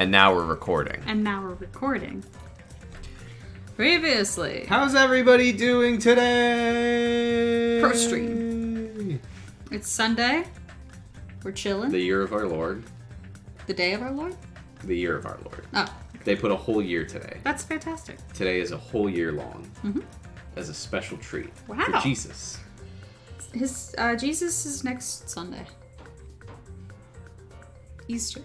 And now we're recording. Previously. How's everybody doing today? Pro stream. It's Sunday. We're chilling. The year of our Lord. The day of our Lord? The year of our Lord. Oh. They put a whole year today. That's fantastic. Today is a whole year long. Mm-hmm. As a special treat. Wow. For Jesus. Jesus is next Sunday. Easter.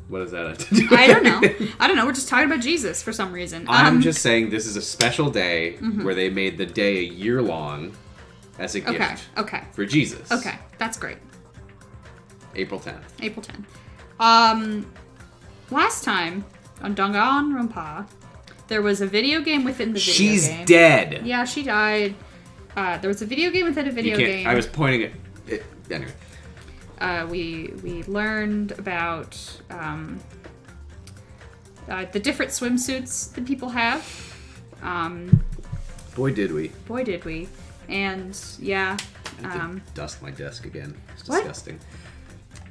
What does that have to do? I don't know. We're just talking about Jesus for some reason. I'm just saying this is a special day where they made the day a year long as a gift. Okay. For Jesus. Okay. That's great. April 10th. April 10th. Last time on Danganronpa, there was a video game within the video game. She's dead. Yeah, she died. There was a video game within a video game. I was pointing at it. Anyway. We learned about the different swimsuits that people have. Boy, did we. And, yeah. I have to dust my desk again. It's What? disgusting.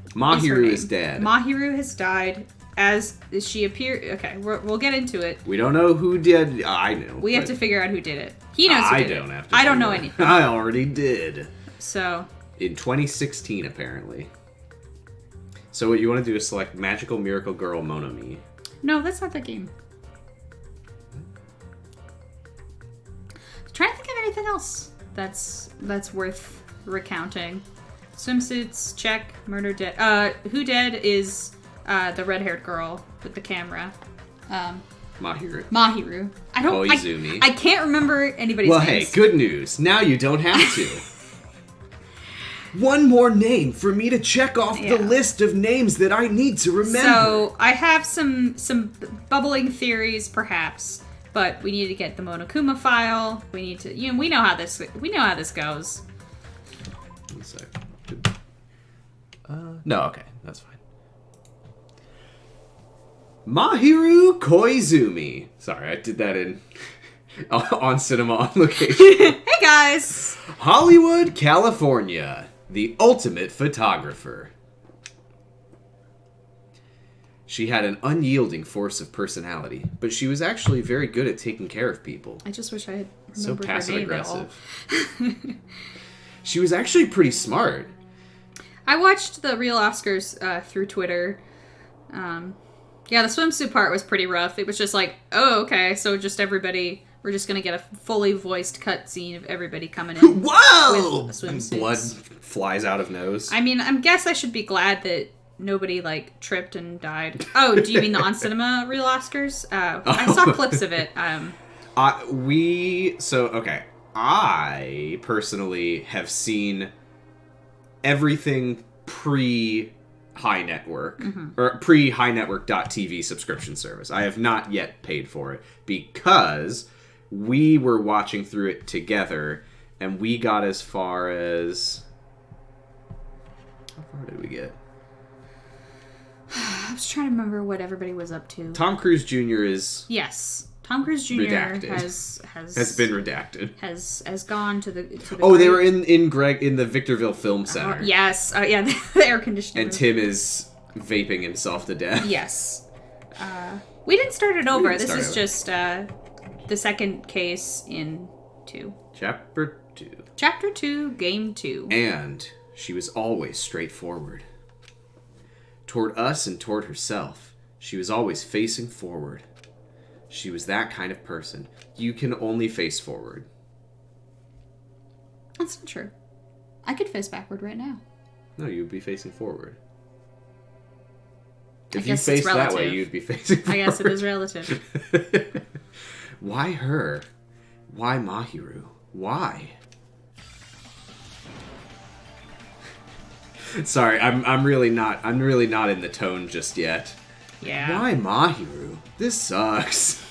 Mahiru is dead. Mahiru has died as she appeared. Okay, we'll get into it. We don't know who did. I know. We have to figure out who did it. He knows who did it. I don't have to. I don't know anything. I already did. So. In 2016, apparently. So what you want to do is select Magical Miracle Girl Monomi. No, that's not the game. Trying to think of anything else that's worth recounting. Swimsuits, check. Murder, dead. Who dead is the red-haired girl with the camera. Mahiru. Koizumi. I can't remember anybody's names. Well, names. hey, good news. Now you don't have to. One more name for me to check off the list of names that I need to remember. So I have some bubbling theories, perhaps, but we need to get the Monokuma file. We need to, we know how this goes. One sec. No, okay, that's fine. Mahiru Koizumi. Sorry, I did that in on cinema on location. Hey guys. Hollywood, California. The ultimate photographer. She had an unyielding force of personality, but she was actually very good at taking care of people. I just wish I had remembered so passive her name aggressive. She was actually pretty smart. I watched the real Oscars through Twitter. Yeah, the swimsuit part was pretty rough. It was just like, oh, okay, so just everybody. We're just gonna get a fully voiced cutscene of everybody coming in. Whoa! With swimsuits. And blood flies out of nose. I mean, I guess I should be glad that nobody tripped and died. Oh, do you mean the on cinema real Oscars? I saw clips of it. I personally have seen everything pre-High Network or pre-High Network.tv subscription service. I have not yet paid for it because we were watching through it together, and we got as far as... How far did we get? I was trying to remember what everybody was up to. Tom Cruise Jr. is... Yes. Tom Cruise Jr. redacted. has been redacted. Has gone to the they were in the Victorville Film Center. Yes. Yeah, the air conditioning. And Tim is vaping himself to death. Yes. We didn't start it over. This is just the second case in 2. Chapter 2. Chapter 2, Game 2. And she was always straightforward. Toward us and toward herself, she was always facing forward. She was that kind of person. You can only face forward. That's not true. I could face backward right now. No, you would be facing forward. I If you guess faced it's relative. that way, you'd be facing forward. I guess it is relative. Why her? Why Mahiru? Why? Sorry, I'm really not in the tone just yet. Yeah. Why Mahiru? This sucks.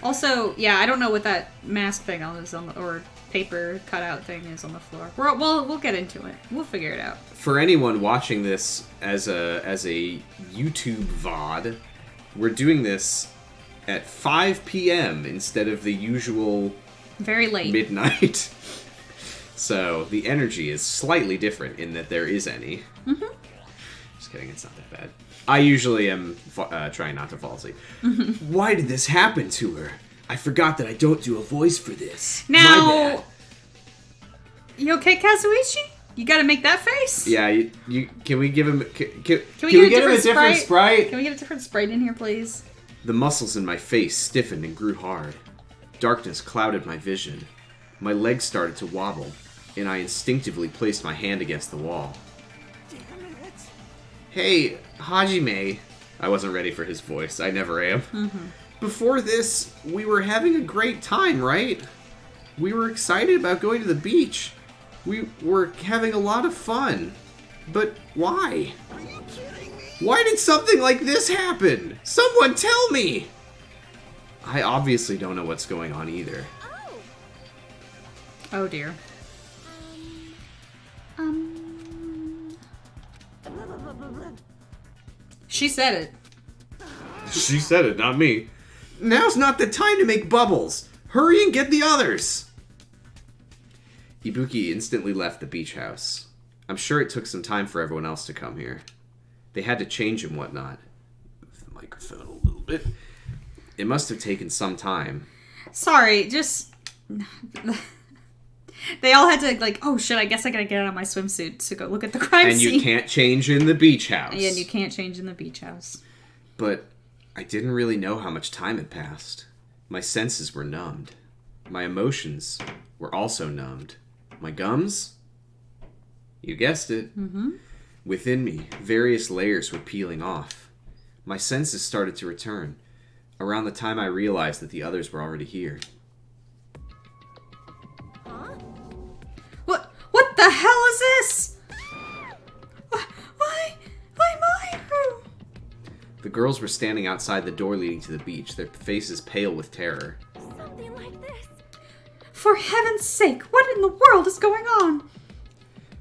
Also, yeah, I don't know what that mask thing or paper cutout thing is on the floor. We'll get into it. We'll figure it out. For anyone watching this as a YouTube VOD, we're doing this at 5 p.m. instead of the usual very late midnight. So the energy is slightly different in that there is any. Mm-hmm. Just kidding, it's not that bad. I usually am trying not to fall asleep. Why did this happen to her? I forgot that I don't do a voice for this. Now, My bad. You okay, Kazuichi? You gotta make that face? Yeah, you can we give him... Can we get him a different sprite? Can we get a different sprite in here, please? The muscles in my face stiffened and grew hard. Darkness clouded my vision. My legs started to wobble, and I instinctively placed my hand against the wall. Hey, Hajime. I wasn't ready for his voice. I never am. Before this, we were having a great time, right? We were excited about going to the beach. We were having a lot of fun. But why? Are you kidding me? Why did something like this happen? Someone tell me! I obviously don't know what's going on either. Oh dear. She said it. She said it, not me. Now's not the time to make bubbles. Hurry and get the others. Ibuki instantly left the beach house. I'm sure it took some time for everyone else to come here. They had to change and whatnot. Move the microphone a little bit. It must have taken some time. Sorry, just... They all had to, like, oh shit, I guess I gotta get out of my swimsuit to go look at the crime scene. And you can't change in the beach house. And you can't change in the beach house. But I didn't really know how much time had passed. My senses were numbed. My emotions were also numbed. My gums? You guessed it. Within me, various layers were peeling off. My senses started to return. Around the time I realized that the others were already here. What the hell is this? Why am I here? The girls were standing outside the door leading to the beach, their faces pale with terror. Something like this. For heaven's sake, what in the world is going on?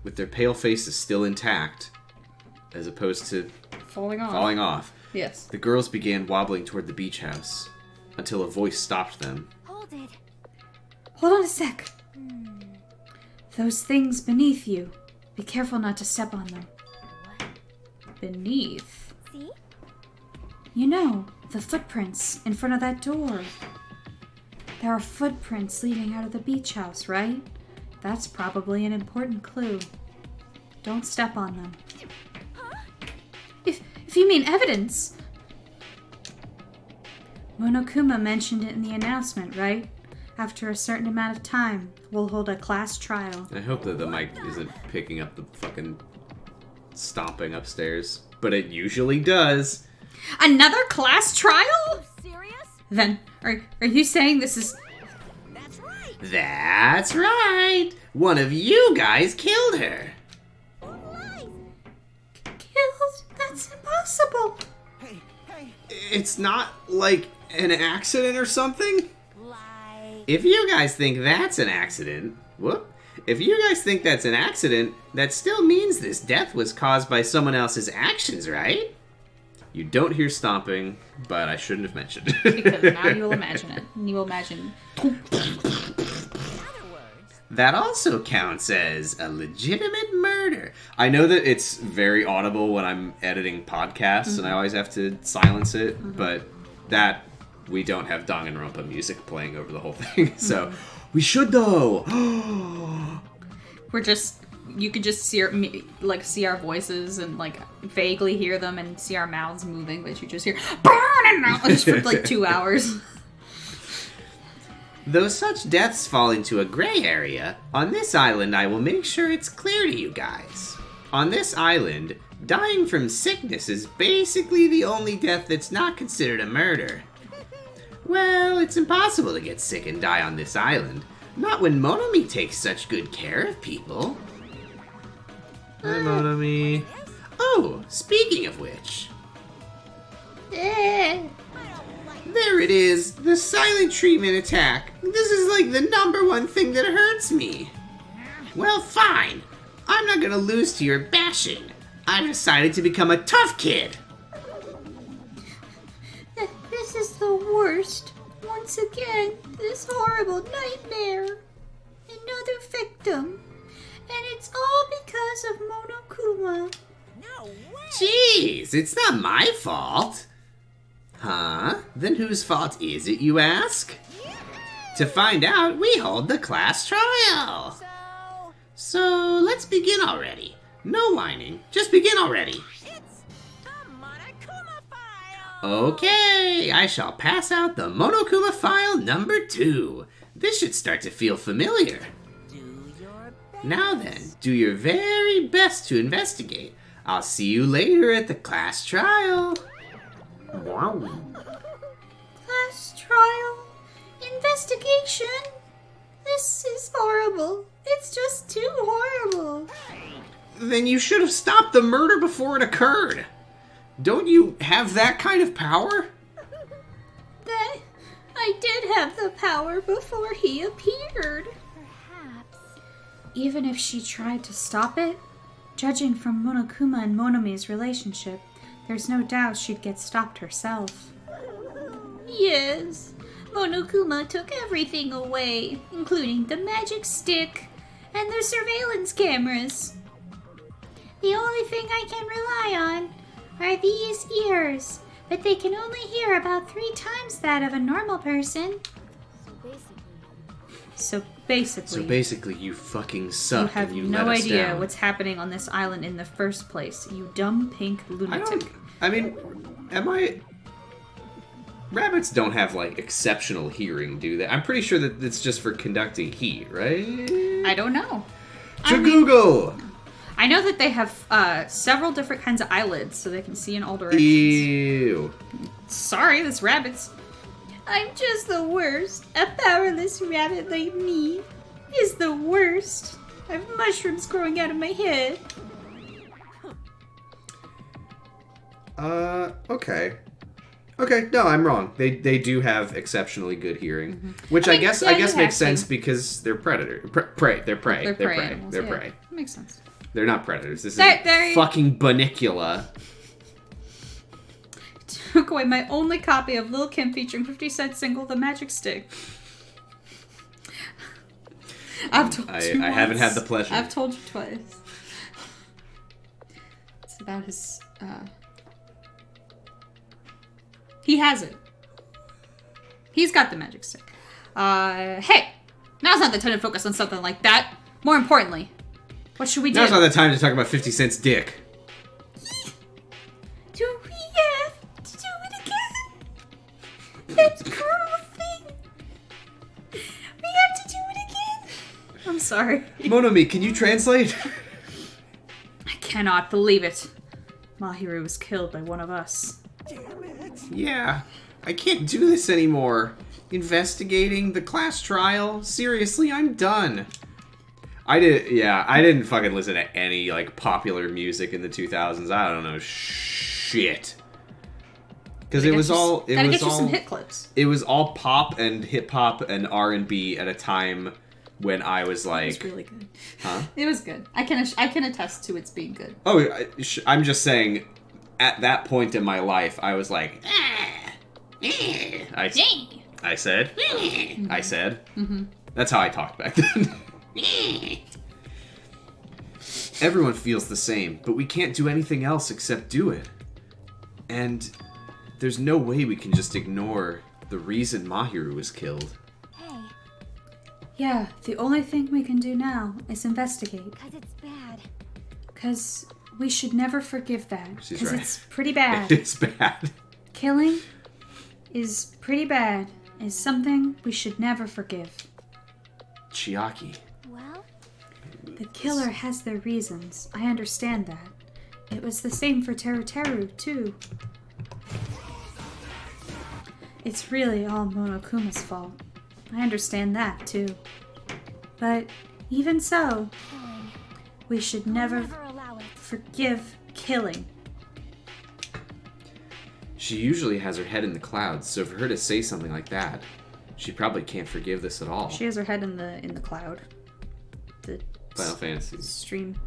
With their pale faces still intact, as opposed to Falling off, Yes. the girls began wobbling toward the beach house, until a voice stopped them. Hold it. Hold on a sec. Those things beneath you. Be careful not to step on them. What? Beneath? See? You know, the footprints in front of that door. There are footprints leading out of the beach house, right? That's probably an important clue. Don't step on them. Huh? If you mean evidence... Monokuma mentioned it in the announcement, right? After a certain amount of time, we'll hold a class trial. I hope that the mic isn't picking up the fucking stomping upstairs. But it usually does. Another class trial? Serious? Then, are you saying this is... That's right. That's right! One of you guys killed her! Lies. Killed? That's impossible. Hey. It's not like an accident or something? Lie. If you guys think that's an accident, if you guys think that's an accident, that still means this death was caused by someone else's actions, right? You don't hear stomping, but I shouldn't have mentioned. Because now you will imagine it. You will imagine... In other words, That also counts as a legitimate murder. I know that it's very audible when I'm editing podcasts, and I always have to silence it, but that we don't have Danganronpa music playing over the whole thing, so we should though. We're just... You could just see our voices and like vaguely hear them and see our mouths moving, but you just hear just for like 2 hours. Though such deaths fall into a gray area, on this island I will make sure it's clear to you guys. On this island, dying from sickness is basically the only death that's not considered a murder. Well, it's impossible to get sick and die on this island. Not when Monomi takes such good care of people. Hi, Monomi. Oh, speaking of which. There it is, the silent treatment attack. This is like the #1 thing that hurts me. Well, fine. I'm not gonna lose to your bashing. I've decided to become a tough kid. This is the worst. Once again, this horrible nightmare. Another victim. And it's all because of Monokuma. no. No way! Jeez, it's not my fault. Huh? Then whose fault is it, you ask? To find out, we hold the class trial. So, let's begin already. No whining, just begin already. It's the Monokuma file! Okay, I shall pass out the Monokuma file number 2. This should start to feel familiar. Do your best. Now then, do your very best to investigate. I'll see you later at the class trial. Class trial. Investigation. This is horrible. It's just too horrible. Then you should have stopped the murder before it occurred. Don't you have that kind of power? That I did have the power before he appeared. Perhaps. Even if she tried to stop it, judging from Monokuma and Monomi's relationship, there's no doubt she'd get stopped herself. Yes, Monokuma took everything away, including the magic stick and the surveillance cameras. The only thing I can rely on are these ears, but they can only hear about 3 times that of a normal person. So So basically, you fucking you suck have and you no let us idea down. what's happening on this island in the first place, you dumb pink lunatic. Rabbits don't have, like, exceptional hearing, do they? I'm pretty sure that it's just for conducting heat, right? I don't know. To Google! I know that they have several different kinds of eyelids, so they can see in all directions. Ew. Sorry, this rabbit's. I'm just the worst. A powerless rabbit like me is the worst. I have mushrooms growing out of my head. Okay. Okay, no, I'm wrong. They do have exceptionally good hearing, which I guess yeah, you makes have sense to. because they're predator. Prey. They're prey. They're prey. They're Animals, They're yeah. prey. Makes sense. They're not predators. This They're- is fucking Bunnicula. Took away my only copy of Lil' Kim featuring 50 Cent single The Magic Stick. I've told you I haven't once. had the pleasure. I've told you twice. It's about his. He has it. He's got the magic stick. Hey! Now's not the time to focus on something like that. More importantly, what should we do? Now's not the time to talk about 50 Cent's dick. Do we have to do it again? That cruel thing. We have to do it again. I'm sorry. Monomi, can you translate? I cannot believe it. Mahiru was killed by one of us. Yeah, I can't do this anymore. Investigating the class trial? Seriously, I'm done. I didn't fucking listen to any, like, popular music in the 2000s. I don't know shit. Because it was all... Gotta get you some hit clips. It was all pop and hip-hop and R&B at a time when I was like... It was really good. Huh? It was good. I can attest to its being good. Oh, I'm just saying, at that point in my life, I was like... I said... I said... That's how I talked back then. Everyone feels the same, but we can't do anything else except do it. And there's no way we can just ignore the reason Mahiru was killed. Hey, Yeah, the only thing we can do now is investigate. because it's bad. Because we should never forgive that. She's Because right. it's pretty bad. It's bad. Killing is pretty bad. Is something we should never forgive. Chiaki. Well, The killer has their reasons. I understand that. It was the same for Teru, too. It's really all Monokuma's fault. I understand that, too. But even so, killing. we should I'll never never allow it. forgive killing. She usually has her head in the clouds, so for her to say something like that, she probably can't forgive this at all. She has her head in the cloud. The Final Fantasy. stream.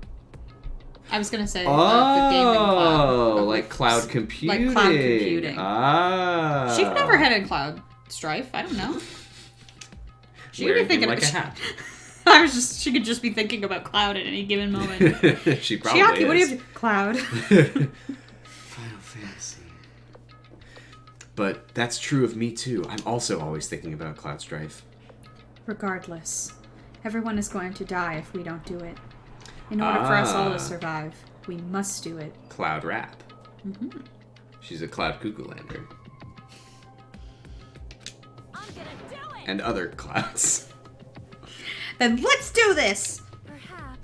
I was gonna say the gaming cloud. Oh, like cloud computing. Like cloud computing. Ah. She could have her head in cloud strife. I don't know. She could be Wearing him thinking like of a hat. She could just be thinking about Cloud at any given moment. She probably Chiaki, is. what do you have to... Cloud. Final Fantasy. But that's true of me too. I'm also always thinking about Cloud Strife. Regardless, everyone is going to die if we don't do it. In order for us all to survive, we must do it. Cloud Rap. Mm-hmm. She's a Cloud Cuckoo-lander. I'm gonna do it. And other clouds. Then let's do this! Perhaps.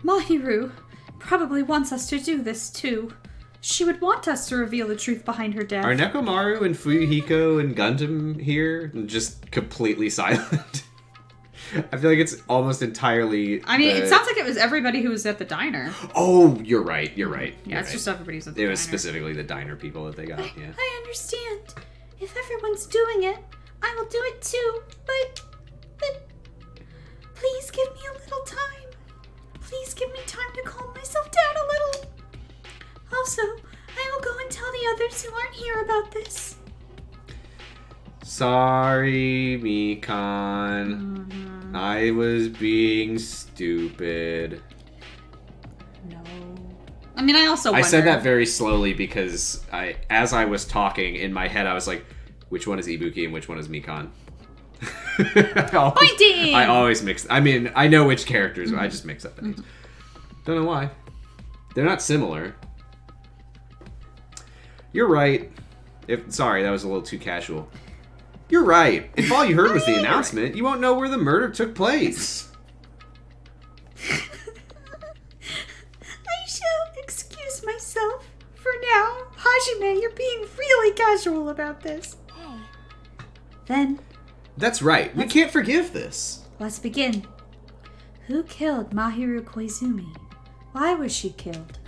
Mahiru probably wants us to do this too. She would want us to reveal the truth behind her death. Are Nekomaru and Fuyuhiko and Gundam here just completely silent? I feel like it's almost entirely... I mean, it sounds like it was everybody who was at the diner. Oh, you're right. Yeah, It's just everybody who's at the It diner. was specifically the diner people that they got, yeah. I understand. If everyone's doing it, I will do it too. But please give me a little time. Please give me time to calm myself down a little. Also, I will go and tell the others who aren't here about this. Sorry, Mikan. I was being stupid. No. I mean, I also wonder... I said that very slowly because as I was talking, in my head I was like, which one is Ibuki and which one is Mikan? Pointing! I always mix... I mean, I know which characters, but I just mix up the names. Don't know why. They're not similar. You're right. Sorry, that was a little too casual. You're right. If all you heard was the announcement, you won't know where the murder took place. I shall excuse myself. For now, Hajime, you're being really casual about this. Hey. Then, That's right. We can't forgive this. let's begin. Who killed Mahiru Koizumi? Why was she killed?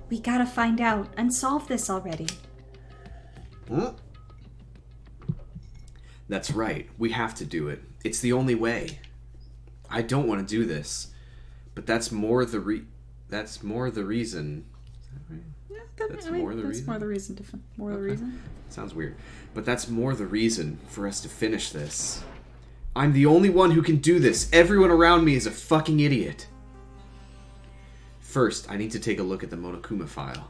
We gotta find out and solve this already. Huh? That's right. We have to do it. It's the only way. I don't want to do this, but that's more the reason. Is that right? Yeah, That's more the reason? more the reason. More the reason. Sounds weird. But that's more the reason for us to finish this. I'm the only one who can do this. Everyone around me is a fucking idiot. First, I need to take a look at the Monokuma file.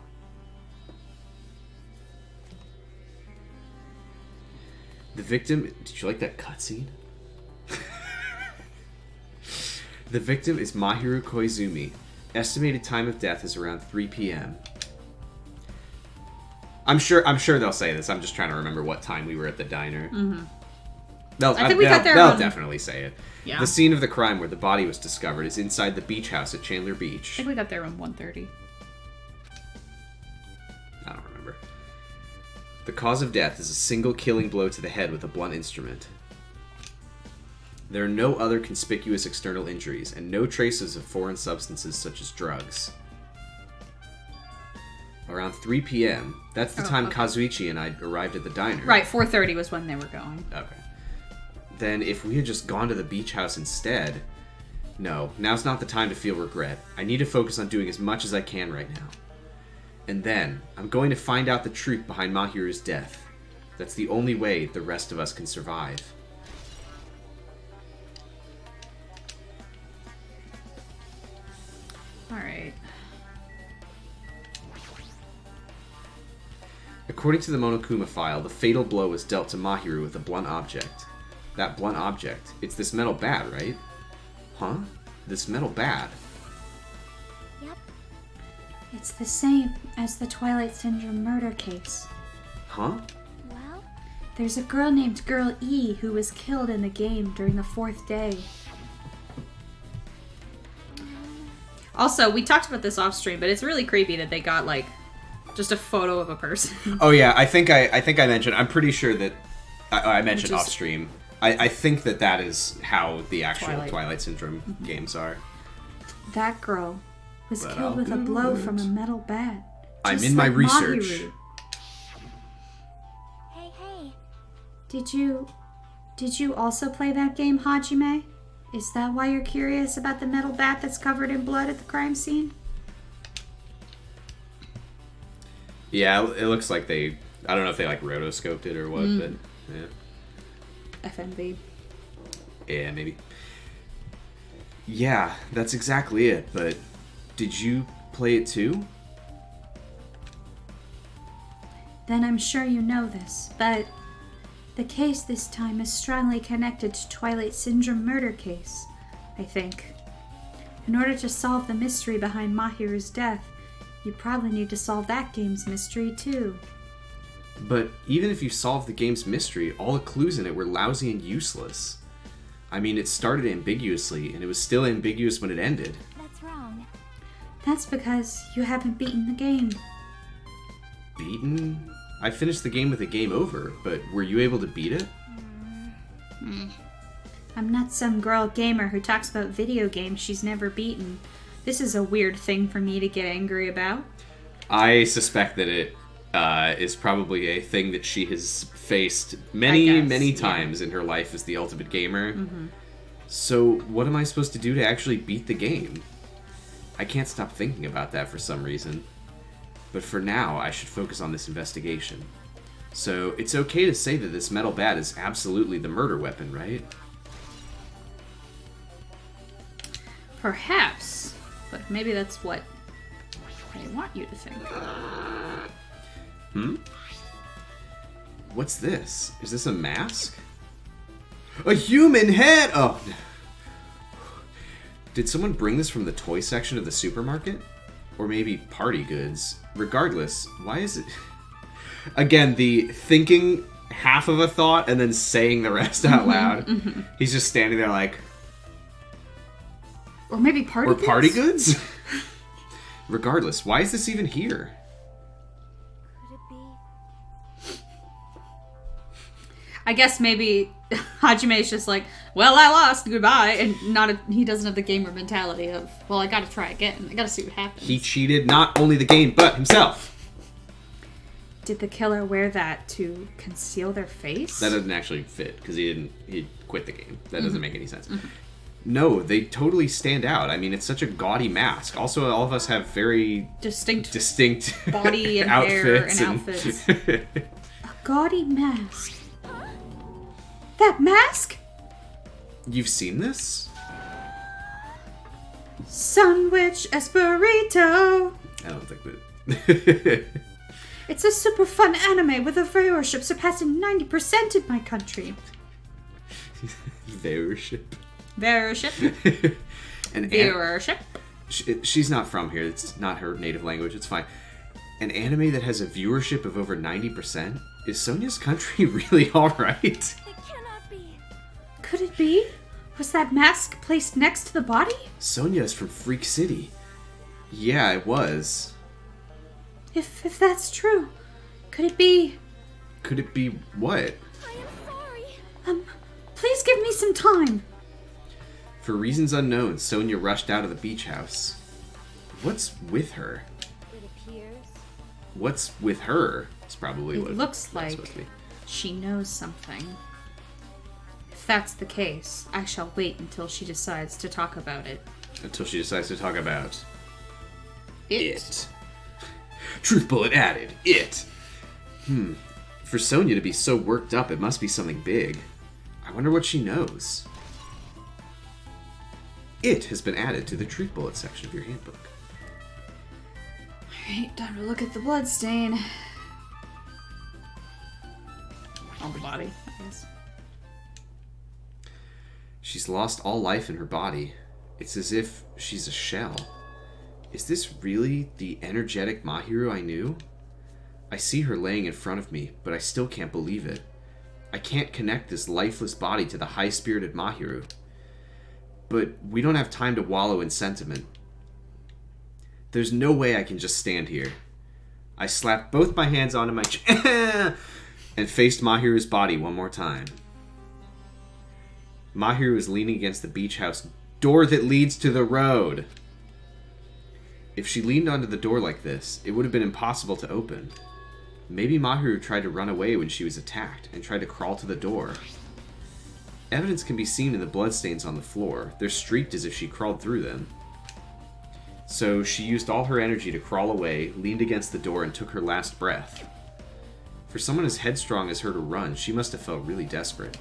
The victim... Did you like that cutscene? The victim is Mahiru Koizumi. Estimated time of death is around 3 p.m. I'm sure they'll say this. I'm just trying to remember what time we were at the diner. Mm-hmm. I think we got there They'll around- definitely say it. Yeah. The scene of the crime where the body was discovered is inside the beach house at Chandler Beach. I think we got there around 1:30. I don't remember. The cause of death is a single killing blow to the head with a blunt instrument. There are no other conspicuous external injuries, and no traces of foreign substances such as drugs. Around 3 p.m., that's the time okay. Kazuichi and I arrived at the diner. Right, 4:30 was when they were going. Okay. Then if we had just gone to the beach house instead... No, now's not the time to feel regret. I need to focus on doing as much as I can right now. And then, I'm going to find out the truth behind Mahiru's death. That's the only way the rest of us can survive. Alright. According to the Monokuma file, the fatal blow was dealt to Mahiru with a blunt object. That blunt object, it's this metal bat, right? Huh? This metal bat? Yep. It's the same as the Twilight Syndrome murder case. Huh? Well, There's a girl named Girl E who was killed in the game during the 4th day. Also, we talked about this off stream, but it's really creepy that they got like just a photo of a person. Oh yeah, I think I mentioned. I'm pretty sure that I mentioned Which is- off stream. I think that is how the actual Twilight. Twilight Syndrome games are. That girl was But killed I'll with a do blow it. from a metal bat. I'm just in my like research. Mahiru. hey. Did you also play that game, Hajime? Is that why you're curious about the metal bat that's covered in blood at the crime scene? Yeah, it looks like they. I don't know if they like rotoscoped it or what, but yeah. FMV. Yeah, maybe. Yeah, that's exactly it, but did you play it too? Then I'm sure you know this, but the case this time is strongly connected to Twilight Syndrome murder case, I think. In order to solve the mystery behind Mahiru's death, you probably need to solve that game's mystery too. But even if you solved the game's mystery, all the clues in it were lousy and useless. I mean, it started ambiguously, and it was still ambiguous when it ended. That's wrong. That's because you haven't beaten the game. Beaten? I finished the game with a game over, but were you able to beat it? I'm not some girl gamer who talks about video games she's never beaten. This is a weird thing for me to get angry about. I suspect that it is probably a thing that she has faced many times in her life as the ultimate gamer. Mm-hmm. So what am I supposed to do to actually beat the game? I can't stop thinking about that for some reason. But for now, I should focus on this investigation. So it's okay to say that this metal bat is absolutely the murder weapon, right? Perhaps. But maybe that's what I want you to think. What's this? Is this a mask? A human head! Oh. Did someone bring this from the toy section of the supermarket? Or maybe party goods? Regardless, why is it... Again, the thinking half of a thought and then saying the rest out loud. He's just standing there like... Or maybe party goods? Or party goods? Regardless, why is this even here? Could it be? I guess maybe Hajime is just like, well, I lost, goodbye, and he doesn't have the gamer mentality of, well, I gotta try again, I gotta see what happens. He cheated not only the game, but himself. Did the killer wear that to conceal their face? That doesn't actually fit, because he quit the game. That doesn't make any sense. No, they totally stand out. I mean, it's such a gaudy mask. Also, all of us have very distinct body and outfits hair and outfits. A gaudy mask. That mask? You've seen this? Sunwich Esperito. I don't think that... It's a super fun anime with a viewership surpassing 90% in my country. Viewership. Viewership. Viewership. She's not from here. It's not her native language. It's fine. An anime that has a viewership of over 90%? Is Sonia's country really alright? It cannot be. Could it be? Was that mask placed next to the body? Sonia is from Freak City. Yeah, it was. If that's true, could it be... Could it be what? I am sorry. Please give me some time. For reasons unknown, Sonia rushed out of the beach house. What's with her? It appears. What's with her? It's probably It what looks it's like supposed to be. she knows something. If that's the case, I shall wait until she decides to talk about it. Until she decides to talk about It. Truth bullet added. It. For Sonia to be so worked up, it must be something big. I wonder what she knows. It has been added to the truth bullet section of your handbook. Alright, time to look at the blood stain. On the body, I guess. She's lost all life in her body. It's as if she's a shell. Is this really the energetic Mahiru I knew? I see her laying in front of me, but I still can't believe it. I can't connect this lifeless body to the high-spirited Mahiru. But we don't have time to wallow in sentiment. There's no way I can just stand here. I slapped both my hands onto my chest and faced Mahiru's body one more time. Mahiru is leaning against the beach house door that leads to the road. If she leaned onto the door like this, it would have been impossible to open. Maybe Mahiru tried to run away when she was attacked and tried to crawl to the door. Evidence can be seen in the bloodstains on the floor. They're streaked as if she crawled through them. So she used all her energy to crawl away, leaned against the door, and took her last breath. For someone as headstrong as her to run, she must have felt really desperate.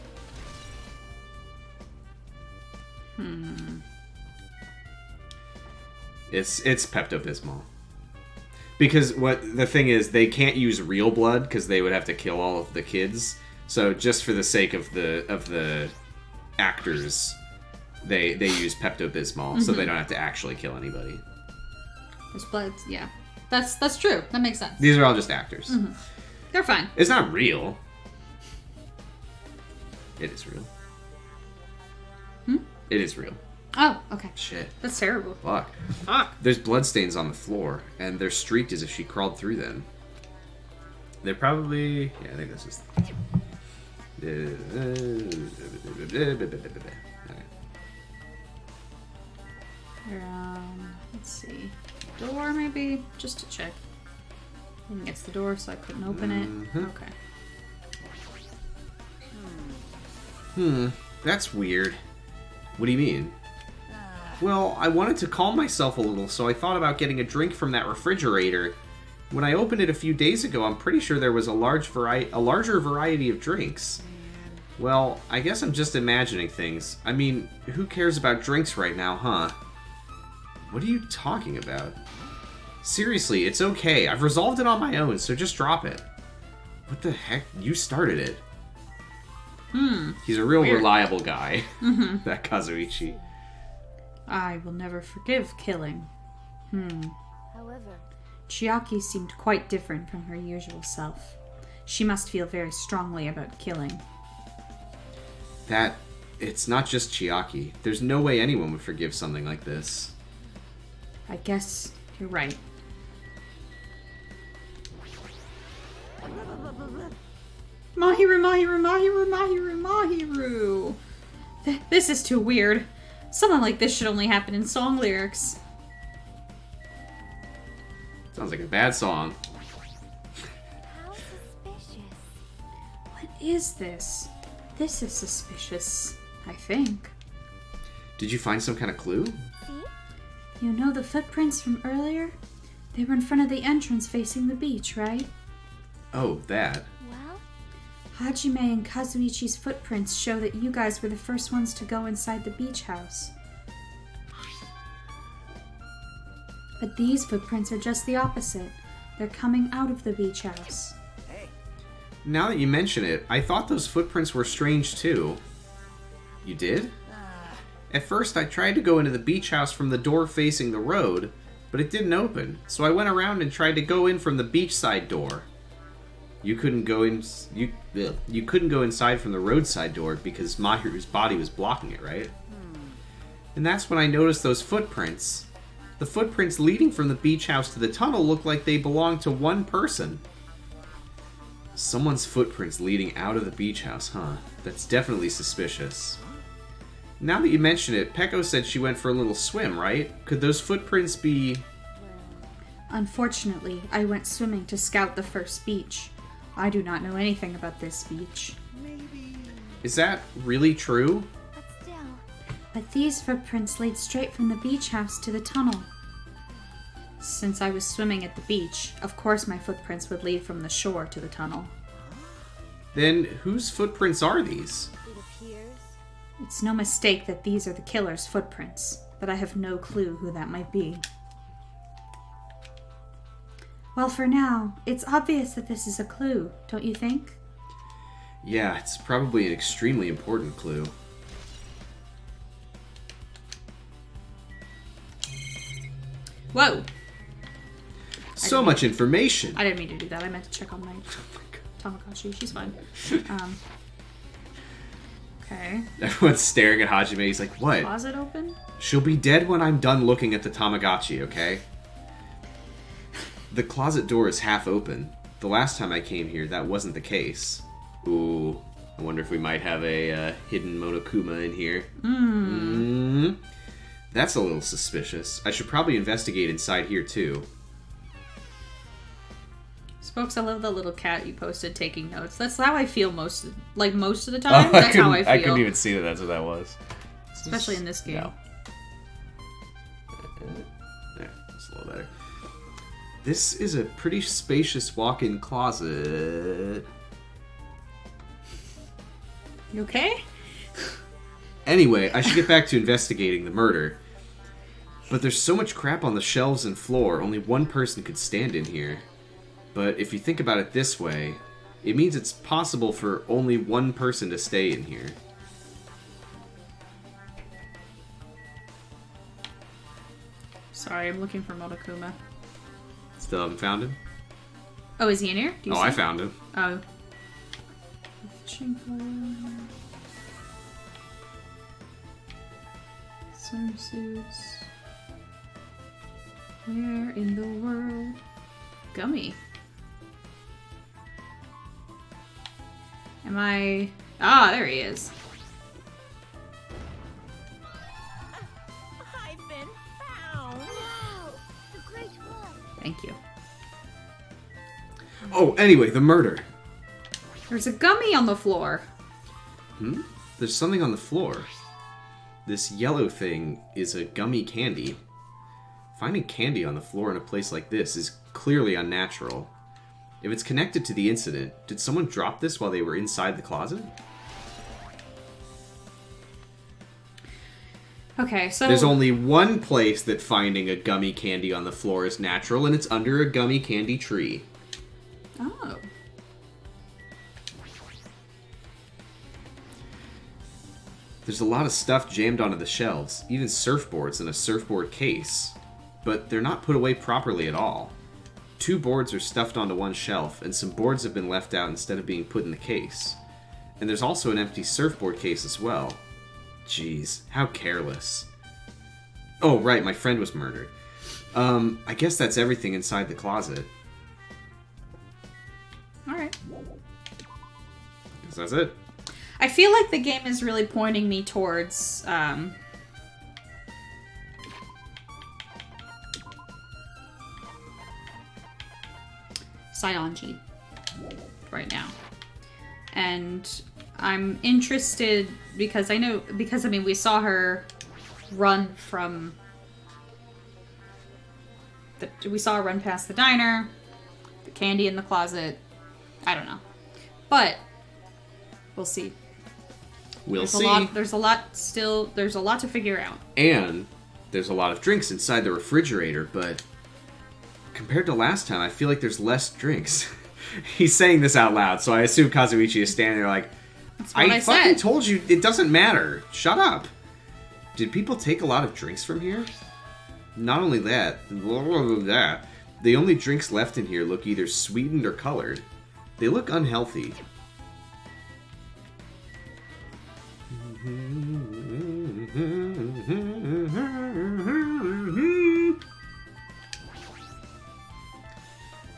It's Pepto-Bismol. Because what the thing is, they can't use real blood because they would have to kill all of the kids. So just for the sake of the actors, they use Pepto-Bismol so they don't have to actually kill anybody. There's blood. Yeah, that's true. That makes sense. These are all just actors. They're fine. It's not real. It is real. It is real. Oh, okay. Shit. That's terrible. Fuck. Fuck. There's bloodstains on the floor, and they're streaked as if she crawled through them. They're probably... Yeah, I think this is... Let's see. Door, maybe? Just to check. I think it's the door, so I couldn't open it. Okay. That's weird. What do you mean? Well, I wanted to calm myself a little, so I thought about getting a drink from that refrigerator. When I opened it a few days ago, I'm pretty sure there was a larger variety of drinks. Well, I guess I'm just imagining things. I mean, who cares about drinks right now, huh? What are you talking about? Seriously, it's okay. I've resolved it on my own, so just drop it. What the heck? You started it. He's a real reliable guy, that Kazuichi. I will never forgive killing. However, Chiaki seemed quite different from her usual self. She must feel very strongly about killing. It's not just Chiaki. There's no way anyone would forgive something like this. I guess you're right. Mahiru, Mahiru, Mahiru, Mahiru, Mahiru. This is too weird. Something like this should only happen in song lyrics. Sounds like a bad song. how suspicious. What is this? This is suspicious, I think. Did you find some kind of clue? See? You know the footprints from earlier? They were in front of the entrance facing the beach, right? Oh, that. Well, Hajime and Kazuichi's footprints show that you guys were the first ones to go inside the beach house. But these footprints are just the opposite. They're coming out of the beach house. Now that you mention it, I thought those footprints were strange too. You did? At first, I tried to go into the beach house from the door facing the road, but it didn't open, so I went around and tried to go in from the beachside door. You couldn't go in. You couldn't go inside from the roadside door because Mahiru's body was blocking it, right? And that's when I noticed those footprints. The footprints leading from the beach house to the tunnel looked like they belonged to one person. Someone's footprints leading out of the beach house, huh? That's definitely suspicious. Now that you mention it, Peko said she went for a little swim, right? Could those footprints be... Unfortunately, I went swimming to scout the first beach. I do not know anything about this beach. Is that really true? but still, But these footprints lead straight from the beach house to the tunnel. Since I was swimming at the beach, of course my footprints would lead from the shore to the tunnel. Then whose footprints are these? it appears. It's no mistake that these are the killer's footprints, but I have no clue who that might be. Well, for now, it's obvious that this is a clue, don't you think? Yeah, it's probably an extremely important clue. Whoa. So much information! I didn't mean to do that. I meant to check on my Tamagotchi. She's fine. Okay. Everyone's staring at Hajime. He's like, what? Closet open? She'll be dead when I'm done looking at the Tamagotchi, okay? The closet door is half open. The last time I came here, that wasn't the case. Ooh, I wonder if we might have a hidden Monokuma in here. That's a little suspicious. I should probably investigate inside here, too. Spokes, I love the little cat you posted taking notes. That's how I feel most of the time. That's how I feel. I couldn't even see that that's what that was. Especially in this game. No. There, that's a little better. This is a pretty spacious walk-in closet. You okay? Anyway, I should get back to investigating the murder. But there's so much crap on the shelves and floor, only one person could stand in here. But if you think about it this way, it means it's possible for only one person to stay in here. Sorry, I'm looking for Monokuma. Still haven't found him? Oh, is he in here? Do you Oh, see I him? found him. Oh. Fishing pole. Swimsuits. Where in the world? Gummy. Am I... Ah, there he is. I've been found. Wow, the Great Wall. Thank you. Oh, anyway, the murder. There's a gummy on the floor. There's something on the floor. This yellow thing is a gummy candy. Finding candy on the floor in a place like this is clearly unnatural. If it's connected to the incident, did someone drop this while they were inside the closet? Okay, so... There's only one place that finding a gummy candy on the floor is natural, and it's under a gummy candy tree. Oh. There's a lot of stuff jammed onto the shelves, even surfboards in a surfboard case. But they're not put away properly at all. 2 boards are stuffed onto one shelf, and some boards have been left out instead of being put in the case. And there's also an empty surfboard case as well. Jeez, how careless. Oh, right, my friend was murdered. I guess that's everything inside the closet. Alright. Guess that's it. I feel like the game is really pointing me towards, Saionji right now. And I'm interested because I mean, we saw her run from we saw her run past the diner, the candy in the closet. I don't know. But we'll see. We'll see. There's a lot to figure out. And there's a lot of drinks inside the refrigerator, but compared to last time, I feel like there's less drinks. He's saying this out loud, so I assume Kazuichi is standing there like, That's what I fucking said. told you it doesn't matter. Shut up. Did people take a lot of drinks from here? Not only that, the only drinks left in here look either sweetened or colored. They look unhealthy.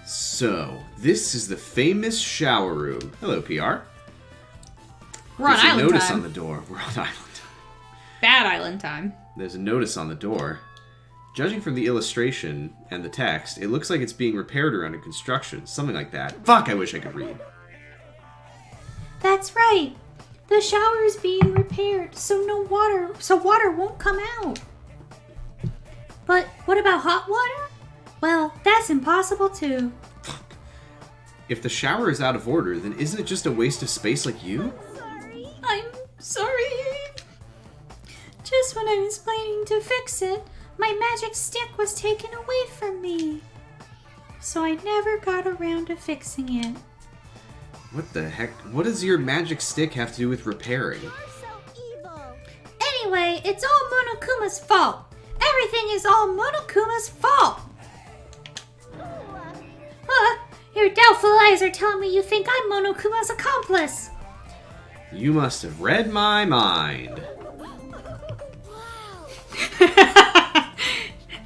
So, this is the famous shower room. Hello, PR. We're on There's a island notice time. on the door. We're on island. Bad island time. There's a notice on the door. Judging from the illustration and the text, it looks like it's being repaired or under construction. Something like that. Fuck, I wish I could read. That's right. The shower is being repaired, so water won't come out. But what about hot water? Well, that's impossible too. If the shower is out of order, then isn't it just a waste of space like you? I'm sorry. Just when I was planning to fix it, my magic stick was taken away from me. So I never got around to fixing it. What the heck? What does your magic stick have to do with repairing? You're so evil. Anyway, it's all Monokuma's fault. Everything is all Monokuma's fault. Your doubtful eyes are telling me you think I'm Monokuma's accomplice. You must have read my mind.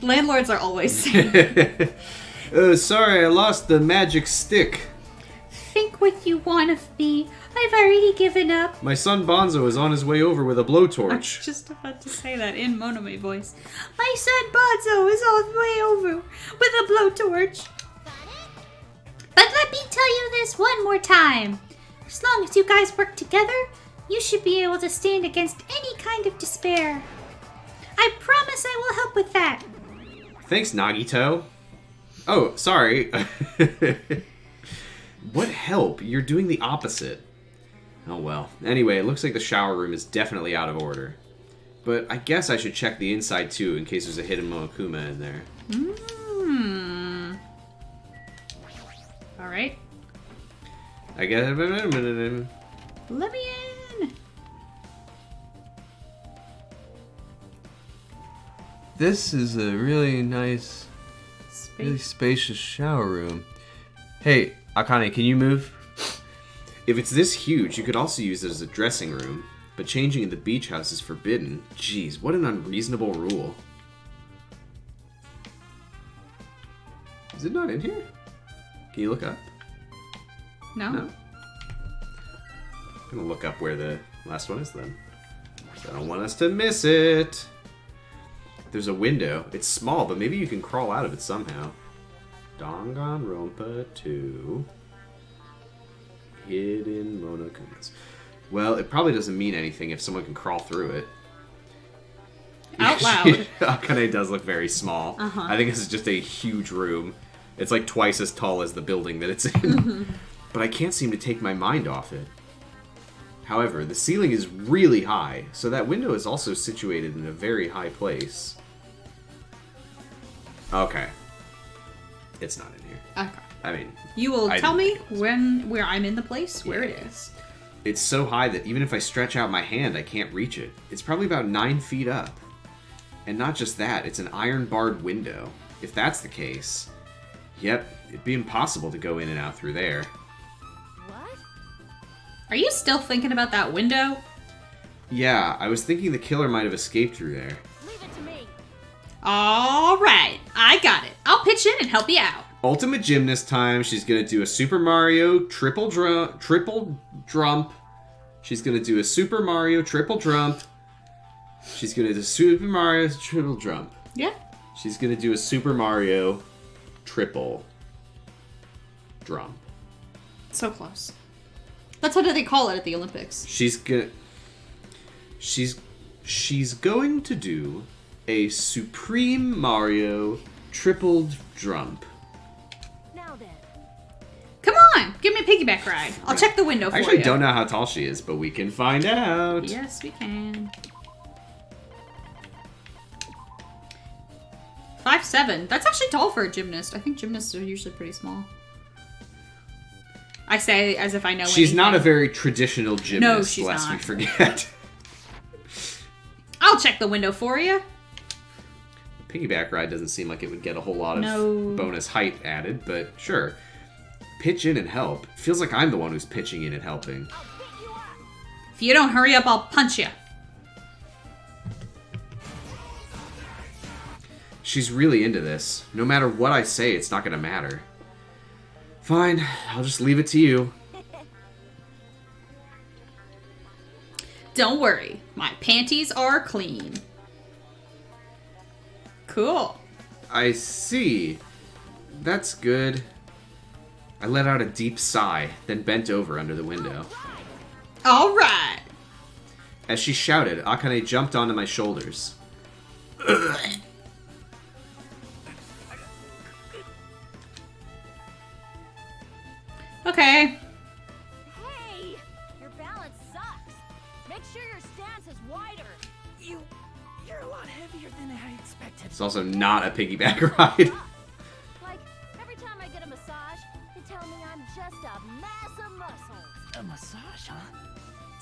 Landlords are always Sorry, I lost the magic stick. Think what you want of me. I've already given up. My son Bonzo is on his way over with a I was blowtorch. just about to say that in Monome voice. My son Bonzo is on his way over with a blowtorch. But let me tell you this one more time. As long as you guys work together, you should be able to stand against any kind of despair. I promise I will help with that. Thanks, Nagito. Oh, sorry. What help? You're doing the opposite. Oh well. Anyway, it looks like the shower room is definitely out of order. But I guess I should check the inside too, in case there's a hidden Monokuma in there. Alright. I guess... Let me in! This is a really nice, really spacious shower room. Hey, Akane, can you move? If it's this huge, you could also use it as a dressing room. But changing in the beach house is forbidden. Jeez, what an unreasonable rule. Is it not in here? Can you look up? No. No? I'm gonna look up where the last one is then. I don't want us to miss it. There's a window. It's small, but maybe you can crawl out of it somehow. Danganronpa 2. Hidden Monokumas. Well, it probably doesn't mean anything if someone can crawl through it. Out loud. Akane does look very small. I think this is just a huge room. It's like twice as tall as the building that it's in. But I can't seem to take my mind off it. However, the ceiling is really high, so that window is also situated in a very high place. Okay. It's not in here. Okay. I mean... You will I tell didn't me where I'm in the place, where it is. It's so high that even if I stretch out my hand, I can't reach it. It's probably about 9 feet up. And not just that, it's an iron-barred window. If that's the case, yep, it'd be impossible to go in and out through there. What? Are you still thinking about that window? Yeah, I was thinking the killer might have escaped through there. Leave it to me. Alright, I got it. I'll pitch in and help you out. Ultimate Gymnast time. She's gonna do a Super Mario triple jump. She's gonna do a Super Mario triple jump. She's gonna do Super Mario triple jump. Yeah. She's gonna do a Super Mario triple drum. So close. That's what they call it at the Olympics. She's going to do a Supreme Mario triple jump. Now then. Come on, give me a piggyback ride. I'll check the window for I you. actually don't know how tall she is, but we can find out. Yes, we can. 5'7". That's actually tall for a gymnast. I think gymnasts are usually pretty small. I say as if I know She's anything. not a very traditional gymnast, No, she's lest we not. forget. I'll check the window for you. Piggyback ride doesn't seem like it would get a whole lot of No. bonus height added, but sure. Pitch in and help. Feels like I'm the one who's pitching in and helping. I'll pick you up. If you don't hurry up, I'll punch you. She's really into this. No matter what I say, it's not gonna matter. Fine, I'll just leave it to you. Don't worry, my panties are clean. Cool. I see. That's good. I let out a deep sigh, then bent over under the window. All right. As she shouted, Akane jumped onto my shoulders. Okay. Hey! Your balance sucks. Make sure your stance is wider. You're a lot heavier than I expected. It's also not a piggyback ride. Like, every time I get a massage, they tell me I'm just a mass of muscles. A massage, huh?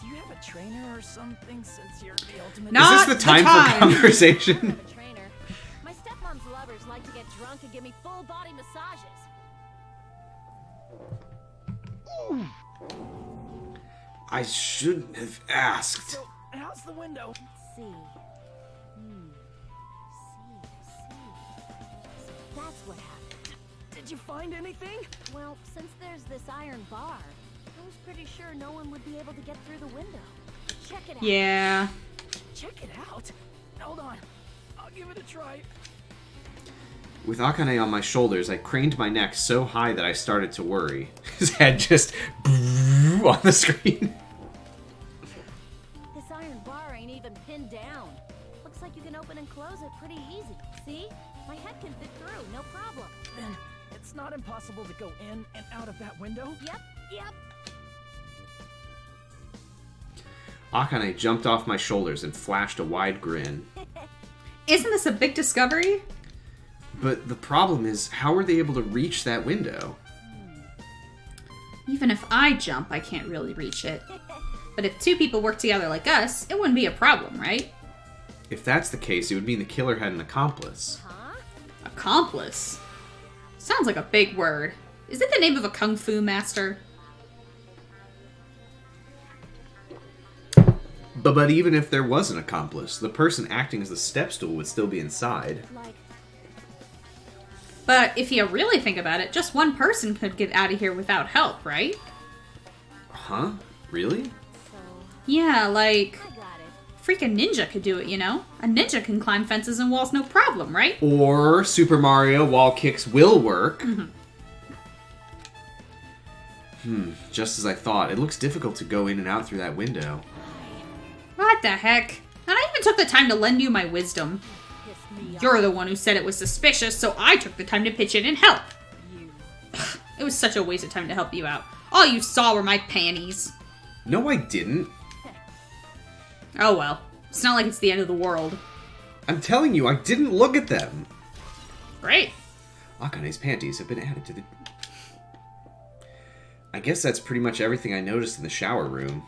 Do you have a trainer or something since you're the ultimate... No. Is this the time for conversation? I'm a trainer. My stepmom's lovers like to get drunk and give me full body massages. I shouldn't have asked. So, how's the window? Let's see. So that's what happened. Did you find anything? Well, since there's this iron bar, I was pretty sure no one would be able to get through the window. Check it out. Yeah. Check it out. Hold on. I'll give it a try. With Akane on my shoulders, I craned my neck so high that I started to worry. His head just on the screen. This iron bar ain't even pinned down. Looks like you can open and close it pretty easy. See? My head can fit through, no problem. Then it's not impossible to go in and out of that window? Yep. Akane jumped off my shoulders and flashed a wide grin. Isn't this a big discovery? But the problem is, how were they able to reach that window? Even if I jump, I can't really reach it. But if two people work together like us, it wouldn't be a problem, right? If that's the case, it would mean the killer had an accomplice. Accomplice? Sounds like a big word. Is it the name of a kung fu master? But even if there was an accomplice, the person acting as the step stool would still be inside. But if you really think about it, just one person could get out of here without help, right? Huh? Really? Yeah, like... freaking ninja could do it, you know? A ninja can climb fences and walls no problem, right? Or Super Mario wall kicks will work. Just as I thought. It looks difficult to go in and out through that window. What the heck? And I even took the time to lend you my wisdom. You're the one who said it was suspicious, so I took the time to pitch in and help. It was such a waste of time to help you out. All you saw were my panties. No, I didn't. Oh well. It's not like it's the end of the world. I'm telling you, I didn't look at them. Great. Akane's panties have been added to the... I guess that's pretty much everything I noticed in the shower room.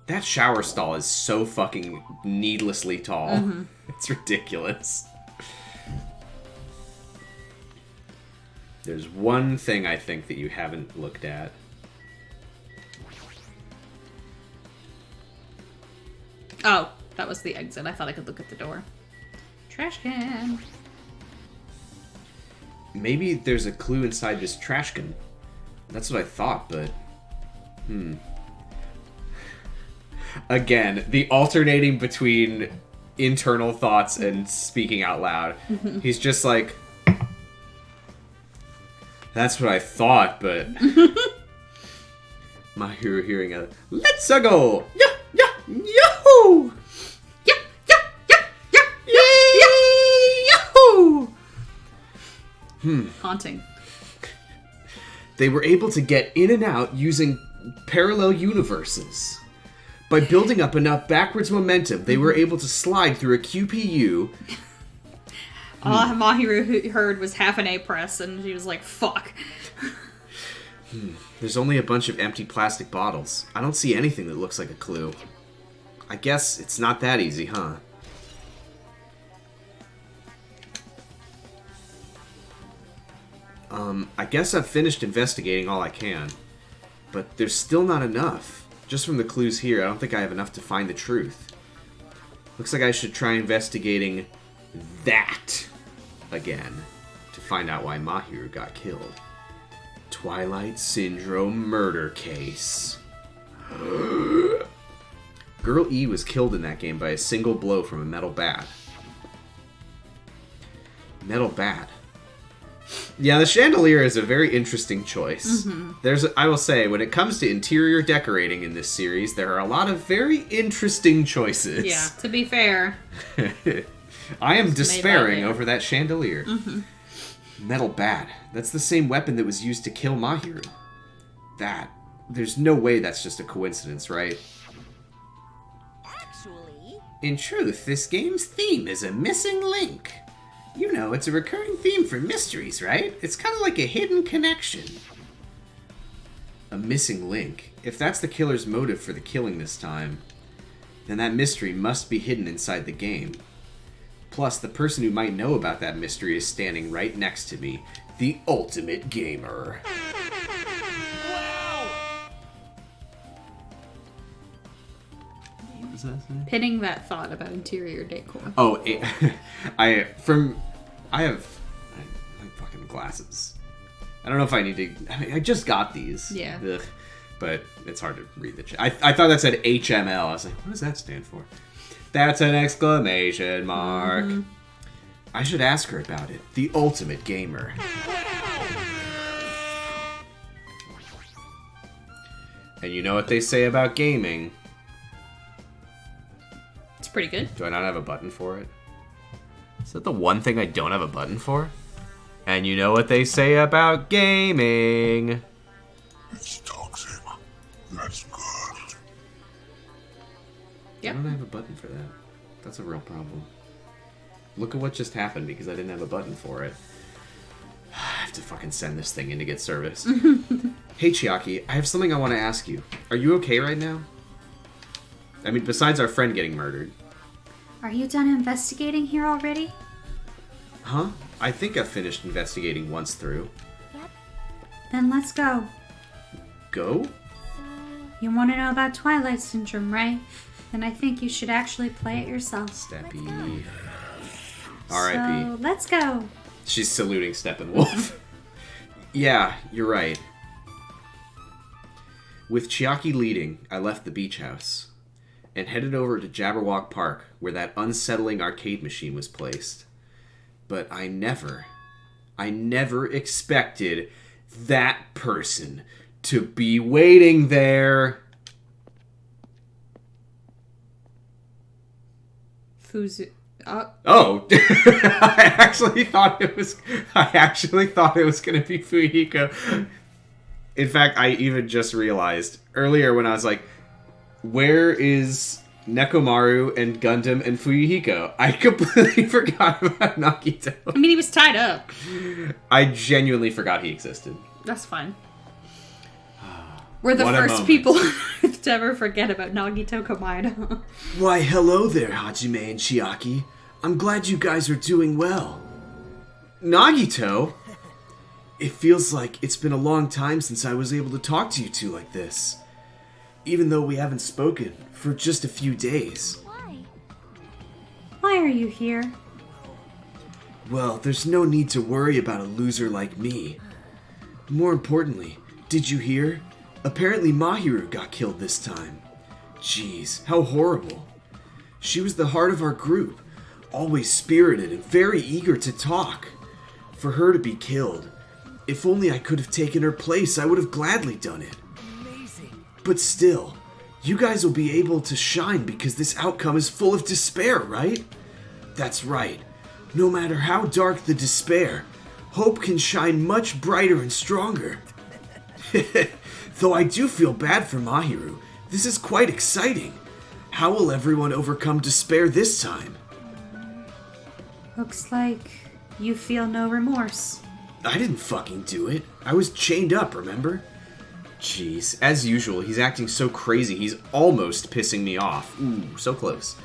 That shower stall is so fucking needlessly tall. It's ridiculous. There's one thing I think that you haven't looked at. Oh, that was the exit. I thought I could look at the door. Trash can. Maybe there's a clue inside this trash can. That's what I thought, but... Again, the alternating between internal thoughts and speaking out loud. He's just like... That's what I thought, but... My hero hearing a... Let's go! Yeah! Yahoo! Yeah! Yahoo! Haunting. They were able to get in and out using parallel universes. By building up enough backwards momentum, they were able to slide through a QPU. All Mahiru heard was half an A press, and she was like, fuck. There's only a bunch of empty plastic bottles. I don't see anything that looks like a clue. I guess it's not that easy, huh? I guess I've finished investigating all I can. But there's still not enough. Just from the clues here, I don't think I have enough to find the truth. Looks like I should try investigating that again to find out why Mahiru got killed. Twilight Syndrome murder case. Girl E was killed in that game by a single blow from a metal bat. Metal bat. Yeah, the chandelier is a very interesting choice. I will say, when it comes to interior decorating in this series, there are a lot of very interesting choices. Yeah, to be fair. I am despairing over that chandelier. Metal bat. That's the same weapon that was used to kill Mahiru. There's no way that's just a coincidence, right? Actually, In truth, this game's theme is a missing link. You know, it's a recurring theme for mysteries, right? It's kind of like a hidden connection. A missing link. If that's the killer's motive for the killing this time, then that mystery must be hidden inside the game. Plus, the person who might know about that mystery is standing right next to me. The ultimate gamer. What does that say? Pinning that thought about interior decor. Oh, I have fucking glasses. I don't know if I need to... I just got these. Yeah. Ugh. But it's hard to read the chat. I thought that said HML. I was like, what does that stand for? That's an exclamation mark. I should ask her about it. The ultimate gamer. And you know what they say about gaming. It's pretty good. Do I not have a button for it? Is that the one thing I don't have a button for? And you know what they say about gaming. It's toxic. That's good. Yep. I don't have a button for that. That's a real problem. Look at what just happened because I didn't have a button for it. I have to fucking send this thing in to get serviced. Hey, Chiaki, I have something I want to ask you. Are you okay right now? I mean, besides our friend getting murdered. Are you done investigating here already? Huh? I think I've finished investigating once through. Yep. Then let's go. Go? You want to know about Twilight Syndrome, right? Then I think you should actually play it yourself. Steppy. R.I.P. So, let's go. She's saluting Steppenwolf. Yeah, you're right. With Chiaki leading, I left the beach house and headed over to Jabberwock Park where that unsettling arcade machine was placed. But I never expected that person to be waiting there. Fuzu. Oh, I actually thought it was going to be Fuyiko. In fact, I even just realized earlier when I was like, where is Nekomaru and Gundam and Fuyuhiko? I completely forgot about Nagito. I mean, he was tied up. I genuinely forgot he existed. That's fine. We're the What a first moment. people to ever forget about Nagito Komaeda. Why, hello there, Hajime and Chiaki. I'm glad you guys are doing well. Nagito? It feels like it's been a long time since I was able to talk to you two like this. Even though we haven't spoken for just a few days. Why? Why are you here? Well, there's no need to worry about a loser like me. More importantly, did you hear? Apparently Mahiru got killed this time. Jeez, how horrible. She was the heart of our group, always spirited and very eager to talk. For her to be killed, if only I could have taken her place, I would have gladly done it. Amazing. But still, you guys will be able to shine because this outcome is full of despair, right? That's right. No matter how dark the despair, hope can shine much brighter and stronger. Though I do feel bad for Mahiru, this is quite exciting. How will everyone overcome despair this time? Looks like you feel no remorse. I didn't fucking do it. I was chained up, remember? Jeez, as usual, he's acting so crazy, he's almost pissing me off. Ooh, so close.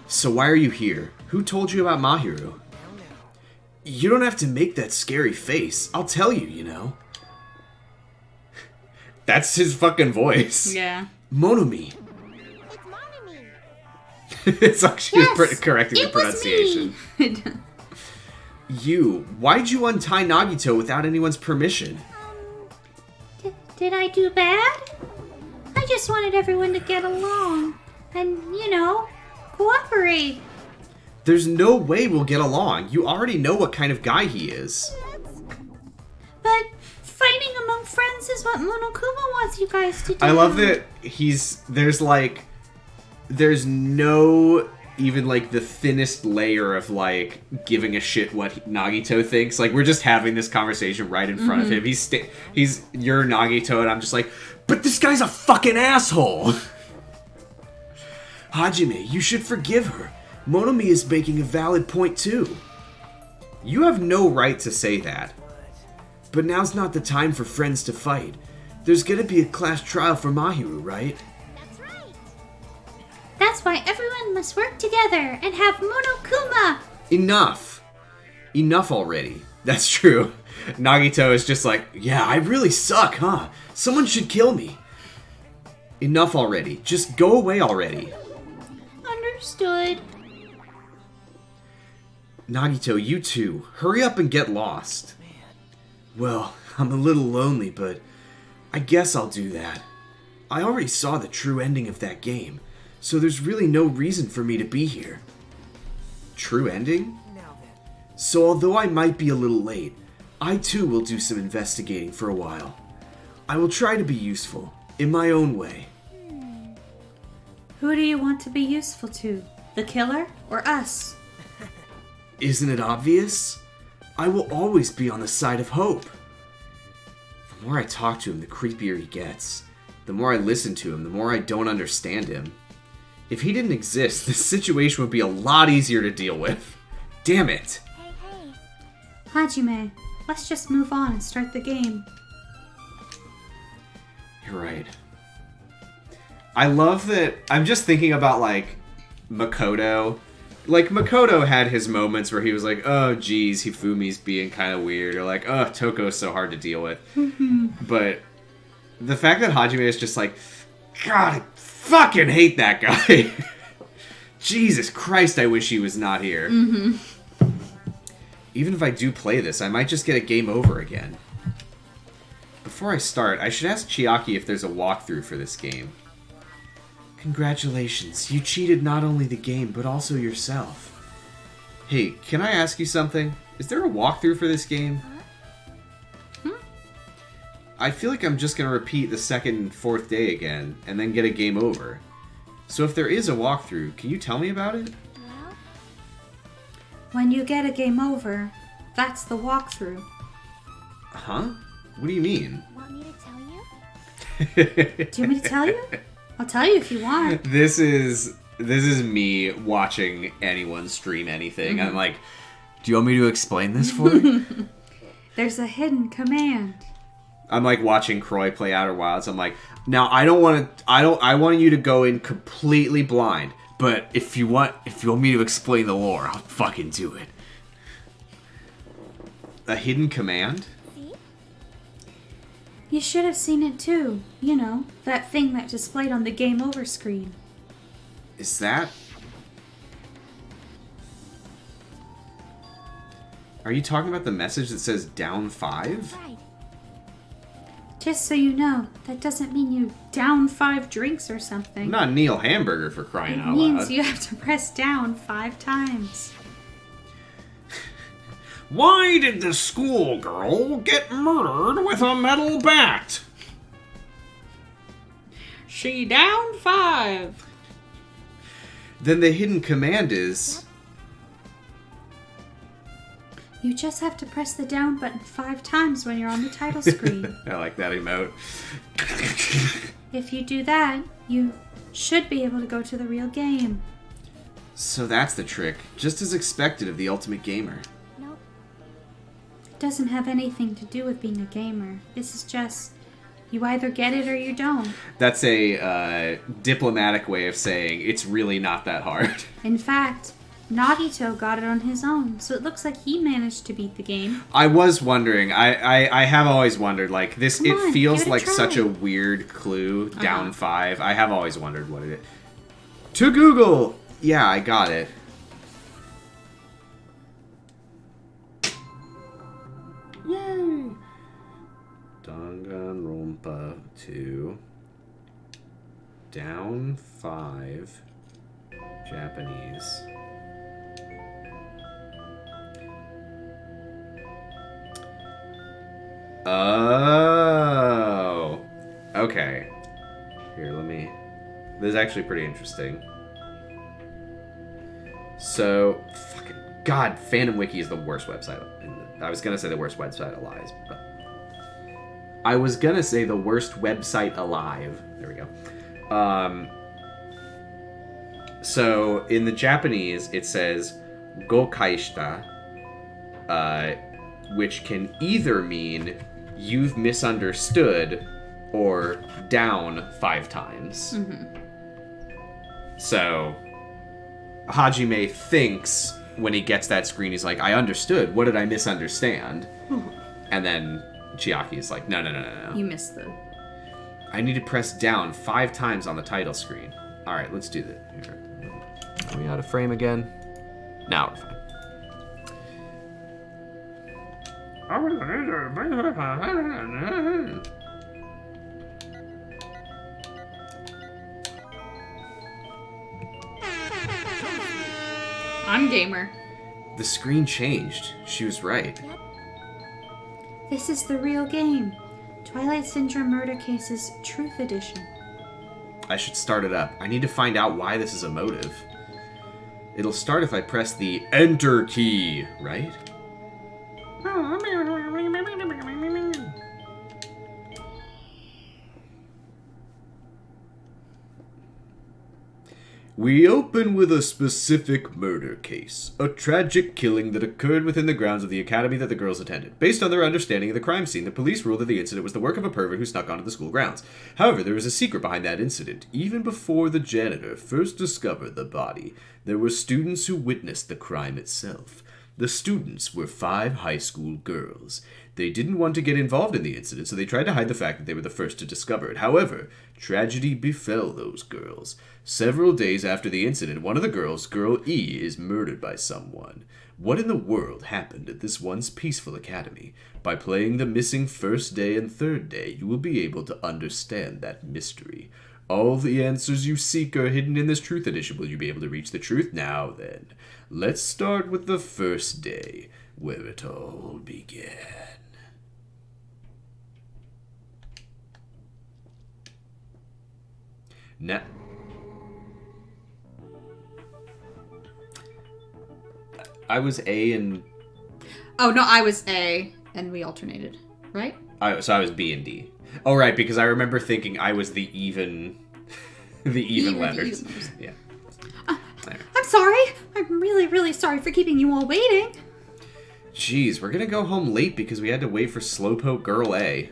So why are you here? Who told you about Mahiru? You don't have to make that scary face. I'll tell you, you know. That's his fucking voice. Yeah. Monomi. It's Monami. It's actually Yes, correcting the it was me. pronunciation. Why'd you untie Nagito without anyone's permission? Did I do bad? I just wanted everyone to get along and, cooperate. There's no way we'll get along. You already know what kind of guy he is. But fighting among friends is what Monokuma wants you guys to do. I love that there's no even like the thinnest layer of like giving a shit what Nagito thinks. Like we're just having this conversation right in front of him. He's you're Nagito and I'm just like, but this guy's a fucking asshole. Hajime, you should forgive her. Monomi is making a valid point too. You have no right to say that. But now's not the time for friends to fight. There's gonna be a class trial for Mahiru, right? That's right. That's why everyone must work together and have Monokuma. Enough already. That's true. Nagito is just like, Yeah, I really suck, huh? Someone should kill me. enough already. Just go away already. Understood. Nagito, you too. Hurry up and get lost. Well, I'm a little lonely, but I guess I'll do that. I already saw the true ending of that game, so there's really no reason for me to be here. True ending? Now then. So although I might be a little late, I too will do some investigating for a while. I will try to be useful, in my own way. Who do you want to be useful to? The killer or us? Isn't it obvious? I will always be on the side of hope. The more I talk to him, the creepier he gets. The more I listen to him, the more I don't understand him. If he didn't exist, this situation would be a lot easier to deal with. Damn it. Hey, hey. Hajime, let's just move on and start the game. You're right. I love that. I'm just thinking about, like, Makoto. Like, Makoto had his moments where he was like, oh, geez, Hifumi's being kind of weird. Or like, oh, Toko's so hard to deal with. But the fact that Hajime is just like, God, I fucking hate that guy. Jesus Christ, I wish he was not here. Even if I do play this, I might just get a game over again. Before I start, I should ask Chiaki if there's a walkthrough for this game. Congratulations, you cheated not only the game, but also yourself. Hey, can I ask you something? Is there a walkthrough for this game? I feel like I'm just going to repeat the second and fourth day again, and then get a game over. So if there is a walkthrough, can you tell me about it? Well, When you get a game over, that's the walkthrough. Huh? What do you mean? want me to tell you? Do you want me to tell you? I'll tell you if you want. This is me watching anyone stream anything. I'm like, do you want me to explain this for you? There's a hidden command. I'm like watching Croy play Outer Wilds. I'm like, now I want you to go in completely blind. But if you want me to explain the lore, I'll fucking do it. A hidden command? See? You should have seen it too. You know, that thing that displayed on the game over screen. Is that... Are you talking about the message that says down 5? Right. Just so you know, that doesn't mean you down 5 drinks or something. I'm not Neil Hamburger for crying It out means loud. you have to press down 5 times. Why did the schoolgirl get murdered with a metal bat? She down 5. Then the hidden command is... You just have to press the down button 5 times when you're on the title screen. I like that emote. If you do that, you should be able to go to the real game. So that's the trick. Just as expected of the Ultimate Gamer. Nope. It doesn't have anything to do with being a gamer. This is just, you either get it or you don't. That's a diplomatic way of saying it's really not that hard. In fact, Nagito got it on his own, so it looks like he managed to beat the game. I was wondering. I have always wondered, like, this, Come it on, feels give it a like try. such a weird clue, down 5. I have always wondered what it is. To Google! Yeah, I got it. Yay! Danganronpa 2. Down 5. Japanese. Oh. Okay. Here, let me... This is actually pretty interesting. So, fucking... God, Fandom Wiki is the worst website. I was gonna say the worst website alive, but... I was gonna say the worst website alive. There we go. So, in the Japanese, it says Gokaishita, which can either mean you've misunderstood or down 5 times. So, Hajime thinks when he gets that screen, he's like, I understood. What did I misunderstand? And then Chiaki is like, no. You missed the... I need to press down 5 times on the title screen. All right, let's do that. Here. Are we out of frame again? Now we're fine. I'm gamer. The screen changed. She was right. This is the real game. Twilight Syndrome Murder Cases Truth Edition. I should start it up. I need to find out why this is a motive. It'll start if I press the Enter key, right? We open with a specific murder case, a tragic killing that occurred within the grounds of the academy that the girls attended. Based on their understanding of the crime scene, the police ruled that the incident was the work of a pervert who snuck onto the school grounds. However, there was a secret behind that incident. Even before the janitor first discovered the body, there were students who witnessed the crime itself. The students were 5 high school girls. They didn't want to get involved in the incident, so they tried to hide the fact that they were the first to discover it. However, tragedy befell those girls. Several days after the incident, one of the girls, Girl E, is murdered by someone. What in the world happened at this once peaceful academy? By playing the missing first day and third day, you will be able to understand that mystery. All the answers you seek are hidden in this Truth Edition. Will you be able to reach the truth? Now then, let's start with the first day, where it all began. Now, I was A and... Oh, no, I was A, and we alternated, right? So I was B and D. Oh, right, because I remember thinking I was the even... the even letters. Yeah. I'm sorry. I'm really, really sorry for keeping you all waiting. Jeez, we're gonna go home late because we had to wait for Slowpoke Girl A.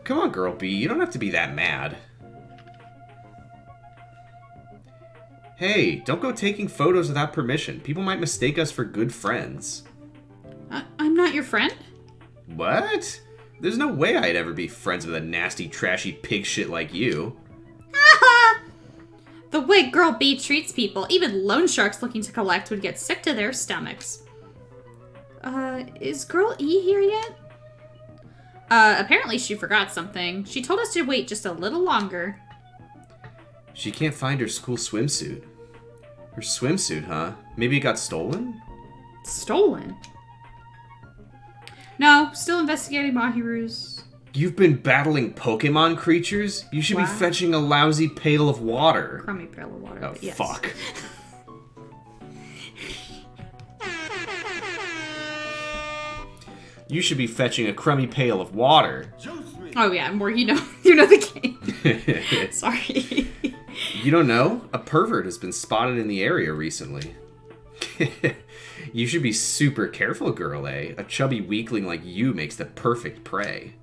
Come on, Girl B, you don't have to be that mad. Hey, don't go taking photos without permission. People might mistake us for good friends. I'm not your friend? What? There's no way I'd ever be friends with a nasty, trashy pig shit like you. The way Girl B treats people, even loan sharks looking to collect would get sick to their stomachs. Is Girl E here yet? Apparently she forgot something. She told us to wait just a little longer. She can't find her school swimsuit. Her swimsuit, huh? Maybe it got stolen? Stolen? No, still investigating Mahiru's. You've been battling Pokemon creatures? You should be fetching a lousy pail of water. Crummy pail of water. Oh, but yes. fuck. You should be fetching a crummy pail of water. Oh yeah, more you know the game. Sorry. You don't know? A pervert has been spotted in the area recently. You should be super careful, Girl A. A chubby weakling like you makes the perfect prey.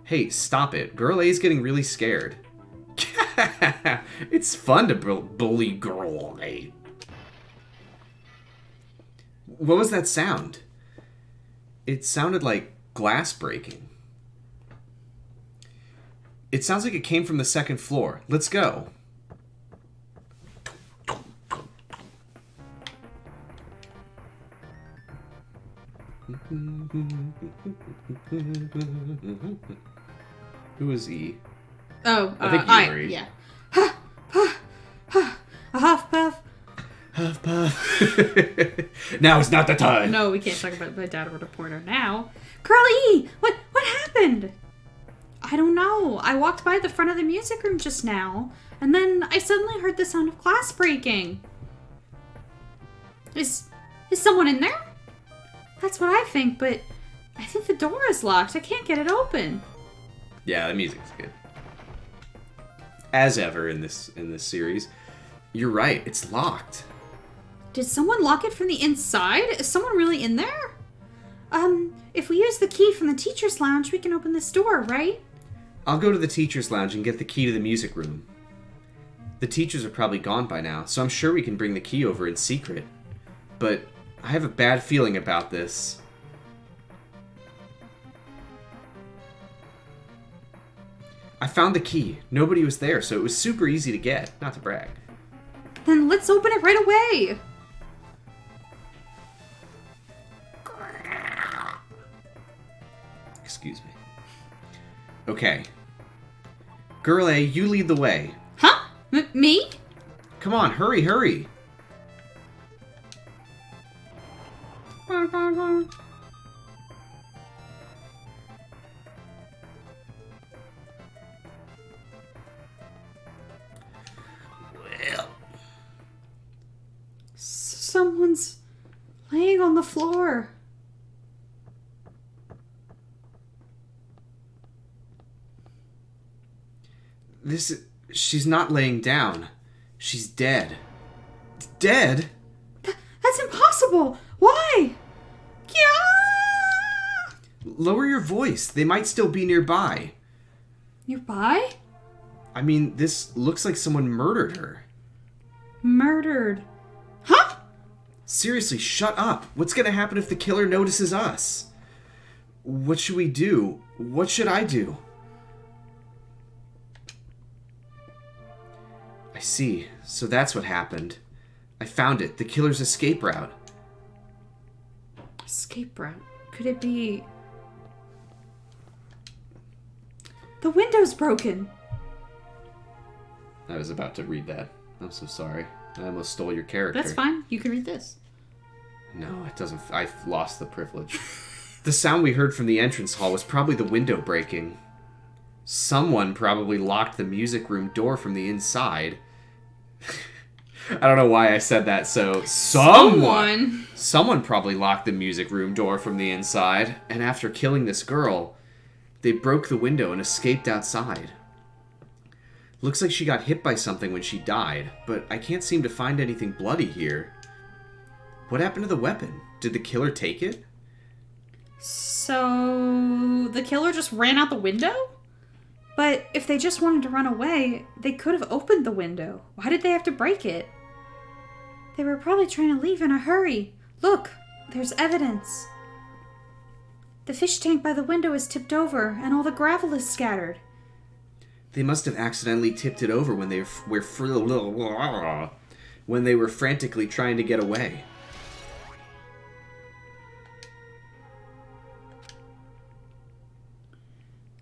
Hey, stop it. Girl A's getting really scared. It's fun to bully Girl A. What was that sound? It sounded like glass breaking. It sounds like it came from the second floor. Let's go. Who is E? Oh, I think you were E. Yeah. A huff puff. Huff puff. Now is not the time. No, we can't talk about my dad reporter now. Girl E, what happened? I don't know. I walked by the front of the music room just now, and then I suddenly heard the sound of glass breaking. Is someone in there? That's what I think, but I think the door is locked. I can't get it open. Yeah, the music's good. As ever in this series, you're right. It's locked. Did someone lock it from the inside? Is someone really in there? If we use the key from the teacher's lounge, we can open this door, right? I'll go to the teacher's lounge and get the key to the music room. The teachers are probably gone by now, so I'm sure we can bring the key over in secret. But I have a bad feeling about this. I found the key. Nobody was there, so it was super easy to get. Not to brag. Then let's open it right away. Excuse me. Okay. Girl A, you lead the way. Huh? Me? Come on, hurry, hurry. Someone's laying on the floor. She's not laying down. She's dead. Dead? That's impossible! Why? Yeah! Lower your voice. They might still be nearby. Nearby? I mean, this looks like someone murdered her. Murdered. Huh? Seriously, shut up. What's gonna happen if the killer notices us? What should we do? What should I do? I see. So that's what happened. I found it. The killer's escape route. Escape route? Could it be... The window's broken. I was about to read that. I'm so sorry. I almost stole your character. That's fine. You can read this. No, it doesn't. I've lost the privilege. The sound we heard from the entrance hall was probably the window breaking. Someone probably locked the music room door from the inside. I don't know why I said that, so... Someone probably locked the music room door from the inside, and after killing this girl, they broke the window and escaped outside. Looks like she got hit by something when she died, but I can't seem to find anything bloody here. What happened to the weapon? Did the killer take it? So... the killer just ran out the window? But if they just wanted to run away, they could have opened the window. Why did they have to break it? They were probably trying to leave in a hurry. Look, there's evidence. The fish tank by the window is tipped over, and all the gravel is scattered. They must have accidentally tipped it over when they were frantically trying to get away.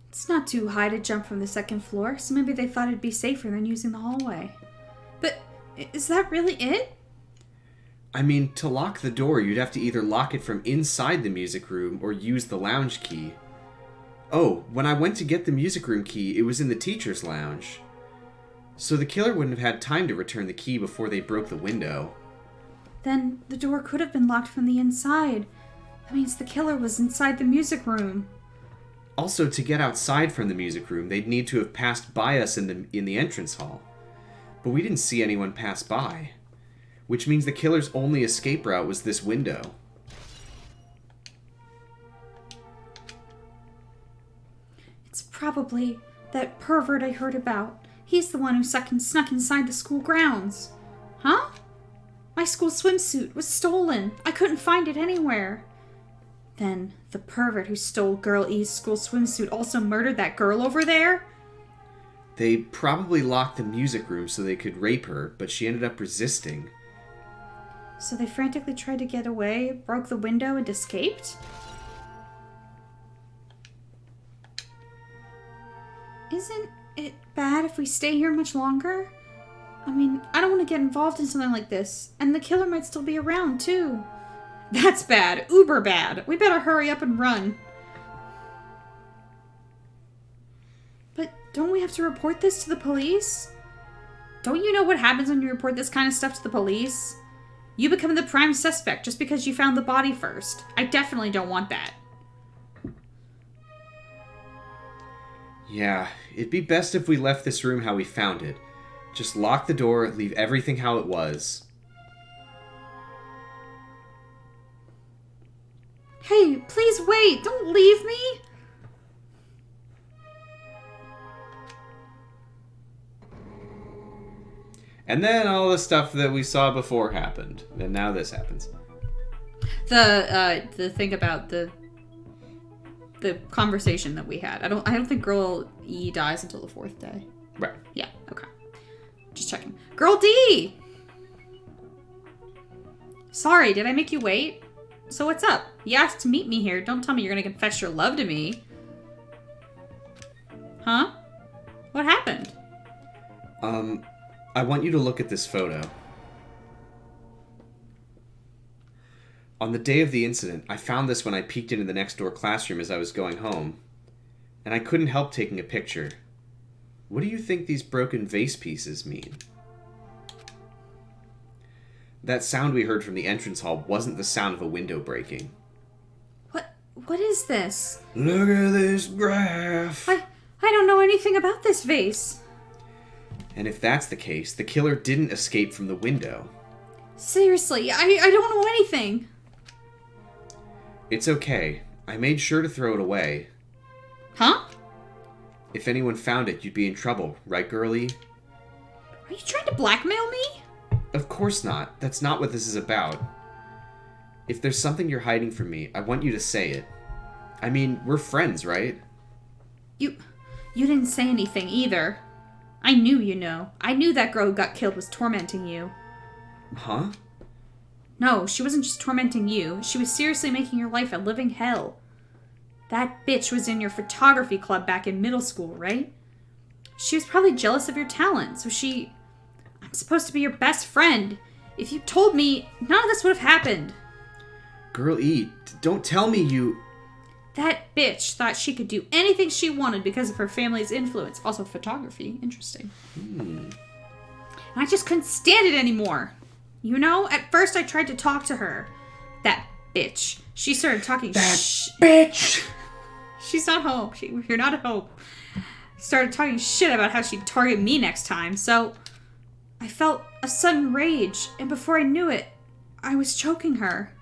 It's not too high to jump from the second floor, so maybe they thought it'd be safer than using the hallway. But is that really it? I mean, to lock the door, you'd have to either lock it from inside the music room or use the lounge key. Oh, when I went to get the music room key, it was in the teacher's lounge. So the killer wouldn't have had time to return the key before they broke the window. Then the door could have been locked from the inside. That means the killer was inside the music room. Also, to get outside from the music room, they'd need to have passed by us in the entrance hall. But we didn't see anyone pass by. Which means the killer's only escape route was this window. It's probably that pervert I heard about. He's the one who snuck inside the school grounds. Huh? My school swimsuit was stolen. I couldn't find it anywhere. Then the pervert who stole Girl E's school swimsuit also murdered that girl over there? They probably locked the music room so they could rape her, but she ended up resisting. So they frantically tried to get away, broke the window, and escaped? Isn't it bad if we stay here much longer? I mean, I don't want to get involved in something like this, and the killer might still be around, too. That's bad. Uber bad. We better hurry up and run. But don't we have to report this to the police? Don't you know what happens when you report this kind of stuff to the police? You become the prime suspect just because you found the body first. I definitely don't want that. Yeah, it'd be best if we left this room how we found it. Just lock the door, leave everything how it was. Hey, please wait! Don't leave me! And then all the stuff that we saw before happened. And now this happens. The thing about the conversation that we had. I don't think Girl E dies until the 4th day. Right. Yeah, okay. Just checking. Girl D! Sorry, did I make you wait? So what's up? You asked to meet me here. Don't tell me you're gonna confess your love to me. Huh? What happened? I want you to look at this photo. On the day of the incident, I found this when I peeked into the next door classroom as I was going home. And I couldn't help taking a picture. What do you think these broken vase pieces mean? That sound we heard from the entrance hall wasn't the sound of a window breaking. What is this? Look at this graph. I don't know anything about this vase. And if that's the case, the killer didn't escape from the window. Seriously, I don't know anything. It's okay. I made sure to throw it away. Huh? If anyone found it, you'd be in trouble, right, girlie? Are you trying to blackmail me? Of course not. That's not what this is about. If there's something you're hiding from me, I want you to say it. I mean, we're friends, right? You didn't say anything either. I knew you know. I knew that girl who got killed was tormenting you. Huh? No, she wasn't just tormenting you. She was seriously making your life a living hell. That bitch was in your photography club back in middle school, right? She was probably jealous of your talent, so I'm supposed to be your best friend. If you told me, none of this would have happened. Girl E, don't tell me you... That bitch thought she could do anything she wanted because of her family's influence. Also photography. Interesting. And I just couldn't stand it anymore. You know, at first I tried to talk to her. That bitch. She started talking bitch! She's not home. You're not at home. Started talking shit about how she'd target me next time, so I felt a sudden rage, and before I knew it, I was choking her.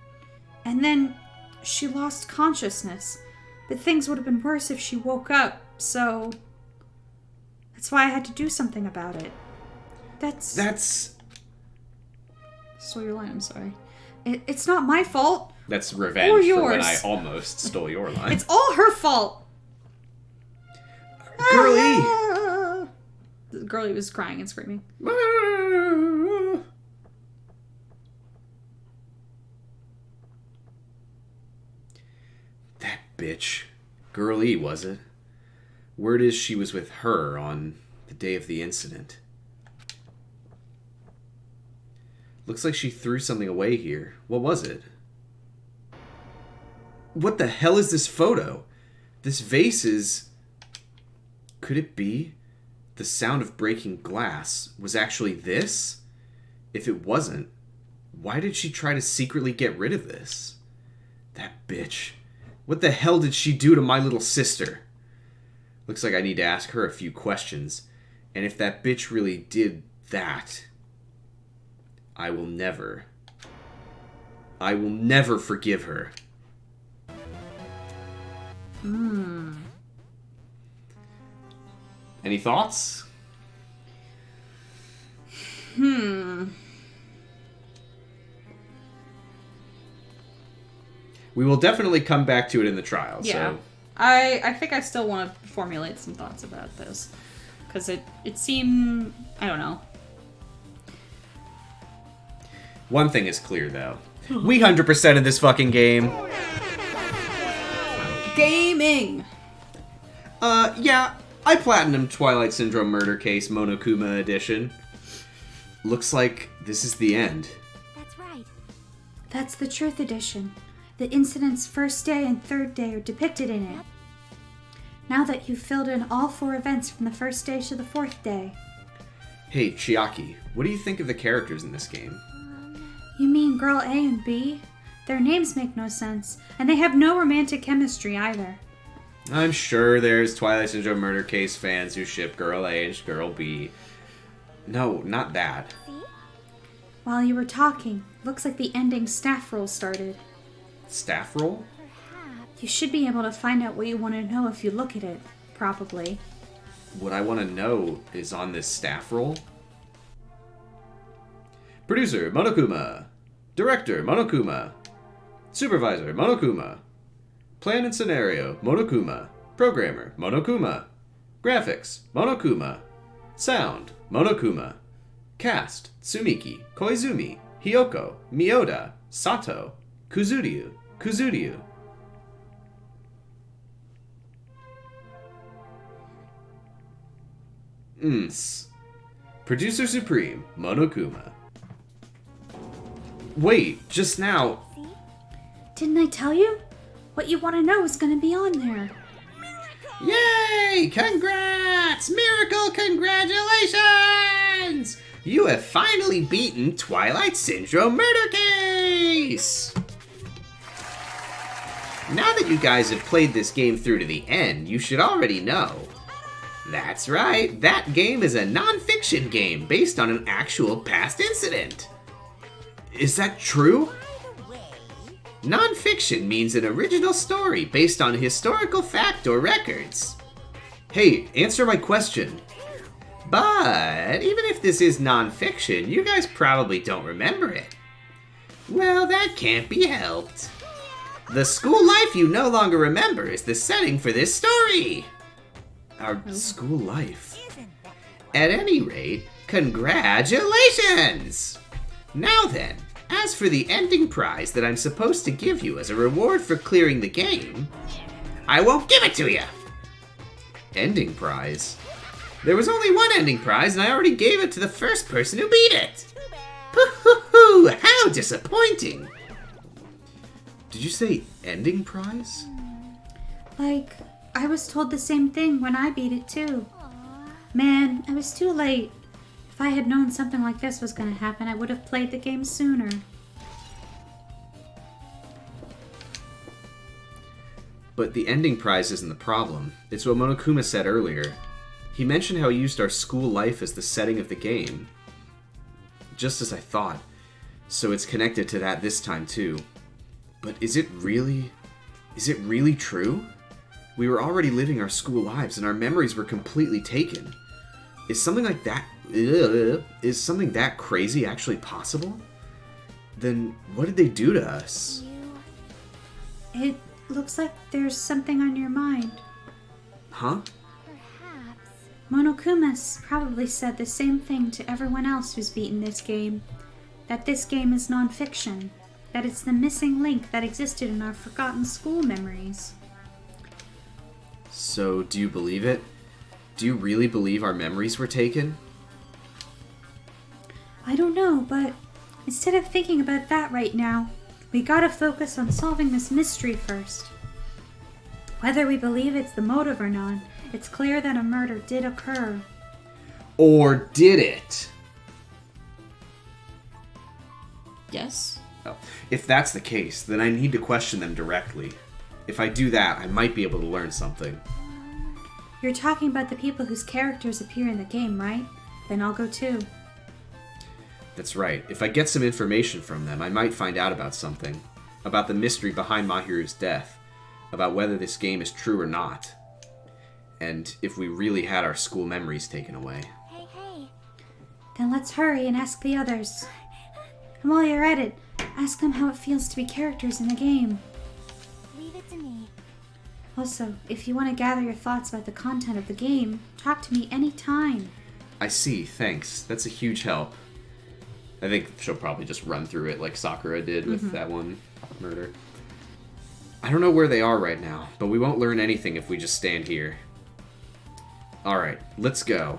And then she lost consciousness. But things would have been worse if she woke up, so that's why I had to do something about it. That's... Stole your line, I'm sorry. It's not my fault. That's revenge or for yours. when I almost stole your line. It's all her fault. Girlie! The girlie was crying and screaming. That bitch. Girlie, was it? Word is she was with her on the day of the incident. Looks like she threw something away here. What was it? What the hell is this photo? This vase is... Could it be the sound of breaking glass was actually this? If it wasn't, why did she try to secretly get rid of this? That bitch. What the hell did she do to my little sister? Looks like I need to ask her a few questions. And if that bitch really did that, I will never forgive her. Any thoughts? We will definitely come back to it in the trial. Yeah. So. I think I still want to formulate some thoughts about this. Because it seemed... I don't know. One thing is clear, though. We 100% in this fucking game. Gaming! Yeah. I platinumed Twilight Syndrome Murder Case Monokuma Edition. Looks like this is the end. That's right. That's the Truth Edition. The incident's first day and third day are depicted in it. Now that you've filled in all 4 events from the first day to the 4th day. Hey, Chiaki, what do you think of the characters in this game? You mean Girl A and B? Their names make no sense, and they have no romantic chemistry either. I'm sure there's Twilight Syndrome Murder Case fans who ship Girl A and Girl B. No, not that. While you were talking, looks like the ending staff roll started. Staff roll? You should be able to find out what you want to know if you look at it, probably. What I want to know is on this staff roll. Producer, Monokuma. Director, Monokuma. Supervisor, Monokuma. Plan and scenario, Monokuma. Programmer, Monokuma. Graphics, Monokuma. Sound, Monokuma. Cast, Tsumiki, Koizumi, Hyoko, Miyoda, Sato, Kuzuryu. Producer Supreme, Monokuma. Wait, just now... Didn't I tell you? What you want to know is going to be on there. Yay! Congrats! Miracle congratulations! You have finally beaten Twilight Syndrome Murder Case! Now that you guys have played this game through to the end, you should already know. That's right, that game is a non-fiction game based on an actual past incident. Is that true? Non-fiction means an original story based on historical fact or records. Hey, answer my question. But even if this is non-fiction, you guys probably don't remember it. Well, that can't be helped. The school life you no longer remember is the setting for this story. Our school life. At any rate, congratulations! Now then, as for the ending prize that I'm supposed to give you as a reward for clearing the game, I won't give it to you! Ending prize? There was only one ending prize and I already gave it to the first person who beat it! Hoo-hoo-hoo! How disappointing! Did you say ending prize? Like, I was told the same thing when I beat it too. Man, I was too late. If I had known something like this was going to happen, I would have played the game sooner. But the ending prize isn't the problem. It's what Monokuma said earlier. He mentioned how he used our school life as the setting of the game. Just as I thought. So it's connected to that this time too. But is it really true? We were already living our school lives and our memories were completely taken. Is something that crazy actually possible? Then what did they do to us? It looks like there's something on your mind. Huh? Perhaps. Monokuma's probably said the same thing to everyone else who's beaten this game. That this game is non-fiction. That it's the missing link that existed in our forgotten school memories. So, do you believe it? Do you really believe our memories were taken? I don't know, but instead of thinking about that right now, we gotta focus on solving this mystery first. Whether we believe it's the motive or not, it's clear that a murder did occur. Or did it? Yes. Oh, if that's the case, then I need to question them directly. If I do that, I might be able to learn something. You're talking about the people whose characters appear in the game, right? Then I'll go too. That's right. If I get some information from them, I might find out about something. About the mystery behind Mahiru's death. About whether this game is true or not. And if we really had our school memories taken away. Hey, hey. Then let's hurry and ask the others. And while you're at it, ask them how it feels to be characters in the game. Leave it to me. Also, if you want to gather your thoughts about the content of the game, talk to me anytime. I see, thanks. That's a huge help. I think she'll probably just run through it like Sakura did with that one murder. I don't know where they are right now, but we won't learn anything if we just stand here. Alright, let's go.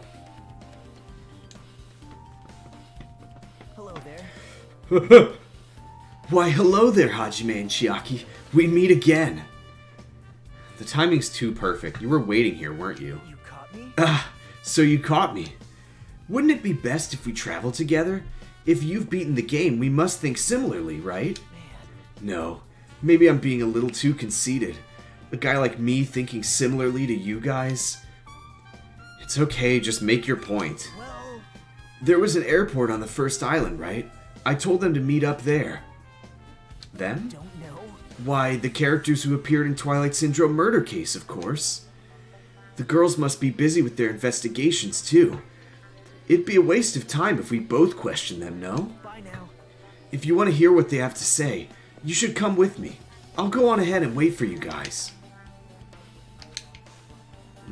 Hello there. Why, hello there, Hajime and Chiaki. We meet again. The timing's too perfect. You were waiting here, weren't you? You caught me? So you caught me. Wouldn't it be best if we travel together? If you've beaten the game, we must think similarly, right? No, maybe I'm being a little too conceited. A guy like me thinking similarly to you guys? It's okay, just make your point. Well, There was an airport on the first island, right? I told them to meet up there. Them? don't know. Why, the characters who appeared in Twilight Syndrome murder case, of course. The girls must be busy with their investigations, too. It'd be a waste of time if we both questioned them, no? Bye now. If you want to hear what they have to say, you should come with me. I'll go on ahead and wait for you guys.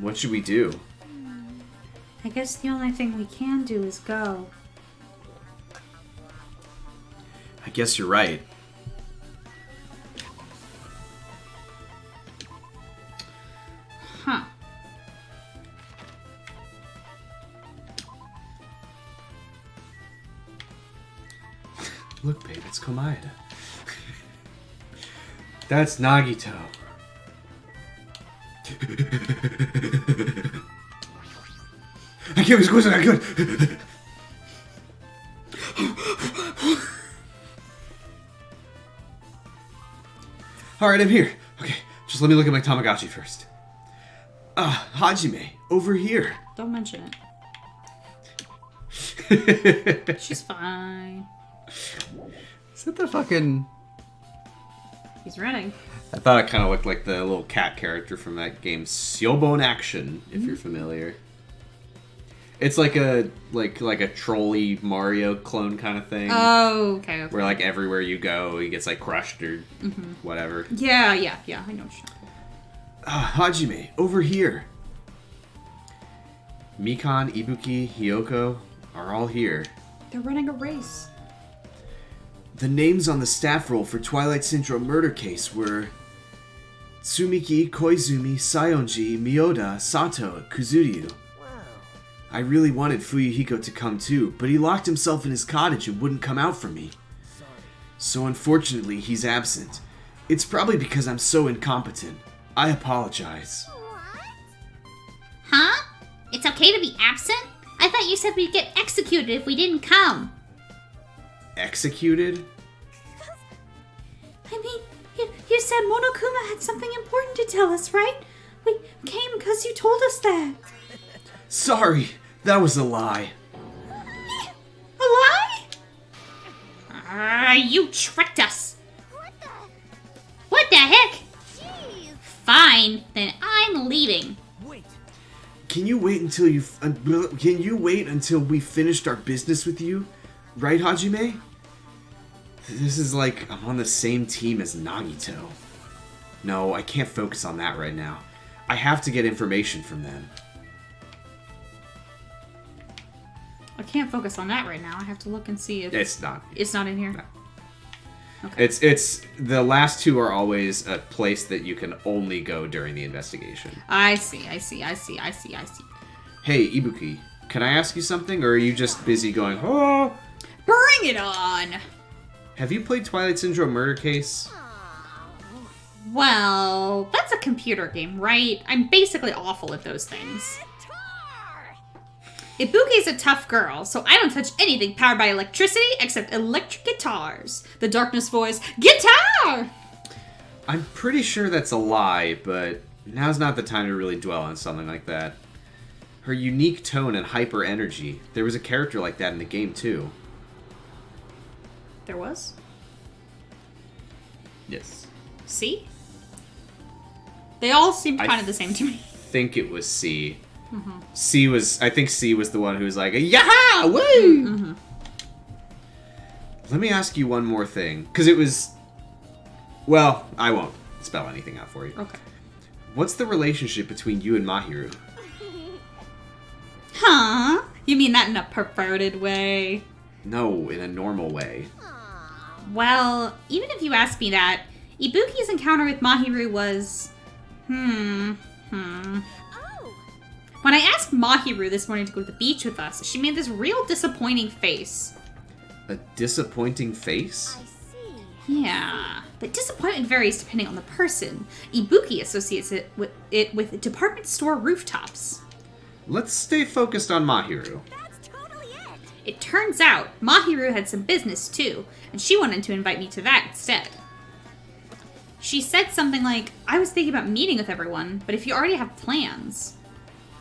What should we do? I guess the only thing we can do is go. I guess you're right. Huh. Look, babe, it's Komaeda. That's Nagito. I can't as close as I could. Alright, I'm here. Okay, just let me look at my Tamagotchi first. Hajime, over here. Don't mention it. She's fine. Is that the fucking... He's running. I thought it kind of looked like the little cat character from that game Syobon Action, if you're familiar. It's like a trolley Mario clone kind of thing. Oh, okay. Where like everywhere you go, he gets like crushed or whatever. Yeah, I know what you're talking about. Hajime, over here. Mikan, Ibuki, Hiyoko are all here. They're running a race. The names on the staff roll for Twilight Syndrome murder case were Tsumiki, Koizumi, Sayonji, Miyoda, Sato, Kuzuryu. I really wanted Fuyuhiko to come too, but he locked himself in his cottage and wouldn't come out for me. So unfortunately, he's absent. It's probably because I'm so incompetent. I apologize. Huh? It's okay to be absent? I thought you said we'd get executed if we didn't come. Executed? I mean, you said Monokuma had something important to tell us, right? We came because you told us that. Sorry, that was a lie. A lie? You tricked us. What the heck? Jeez. Fine, then I'm leaving. Wait. Can you wait until we finished our business with you? Right, Hajime? This is like I'm on the same team as Nagito. No, I can't focus on that right now. I have to get information from them. I can't focus on that right now. I have to look and see if It's not. it's not in here. No. Okay. It's the last two are always a place that you can only go during the investigation. I see. Hey, Ibuki, can I ask you something, or are you just busy going, oh? Bring it on. Have you played Twilight Syndrome Murder Case? Well, that's a computer game, right? I'm basically awful at those things. Ibuki's a tough girl, so I don't touch anything powered by electricity except electric guitars. The darkness voice, guitar! I'm pretty sure that's a lie, but now's not the time to really dwell on something like that. Her unique tone and hyper energy. There was a character like that in the game, too. There was? Yes. C? They all seem kind of the same to me. I think it was C. I think C was the one who was like, yeah, woo! Let me ask you one more thing, because it was... Well, I won't spell anything out for you. Okay. What's the relationship between you and Mahiru? Huh? You mean that in a perverted way? No, in a normal way. Well, even if you ask me that, Ibuki's encounter with Mahiru was... Oh. When I asked Mahiru this morning to go to the beach with us, she made this real disappointing face. A disappointing face? I see. Yeah, but disappointment varies depending on the person. Ibuki associates it with department store rooftops. Let's stay focused on Mahiru. That's totally it. It turns out Mahiru had some business too, and she wanted to invite me to that instead. She said something like, I was thinking about meeting with everyone, but if you already have plans...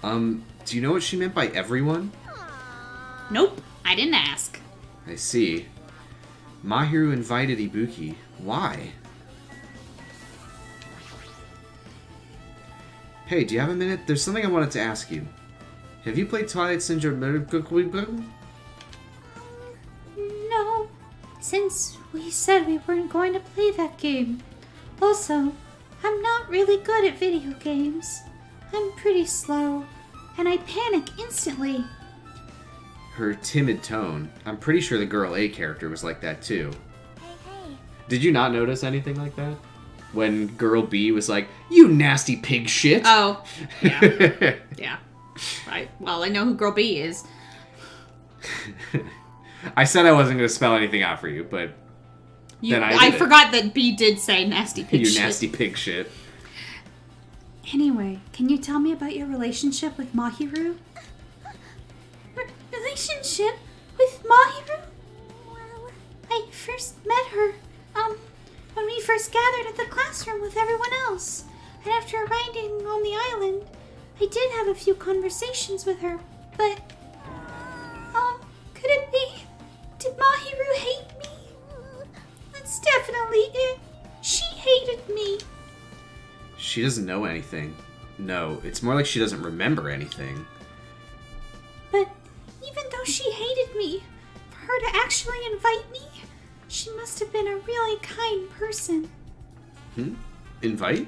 Do you know what she meant by everyone? Nope, I didn't ask. I see. Mahiru invited Ibuki. Why? Hey, do you have a minute? There's something I wanted to ask you. Have you played Twilight Syndrome? No, since we said we weren't going to play that game. Also, I'm not really good at video games. I'm pretty slow, and I panic instantly. Her timid tone. I'm pretty sure the Girl A character was like that too. Hey. Did you not notice anything like that? When Girl B was like, you nasty pig shit! Oh, yeah. Yeah. Well, I know who Girl B is. I said I wasn't going to spell anything out for you, but then I did it. forgot that B did say nasty pig You shit. nasty pig shit. Anyway, can you tell me about your relationship with Mahiru? Relationship with Mahiru? Well, I first met her, when we first gathered at the classroom with everyone else. And after arriving on the island, I did have a few conversations with her, but... could it be? Did Mahiru hate me? That's definitely it. She hated me. She doesn't know anything. No, it's more like she doesn't remember anything. But even though she hated me, for her to actually invite me, she must have been a really kind person. Invite?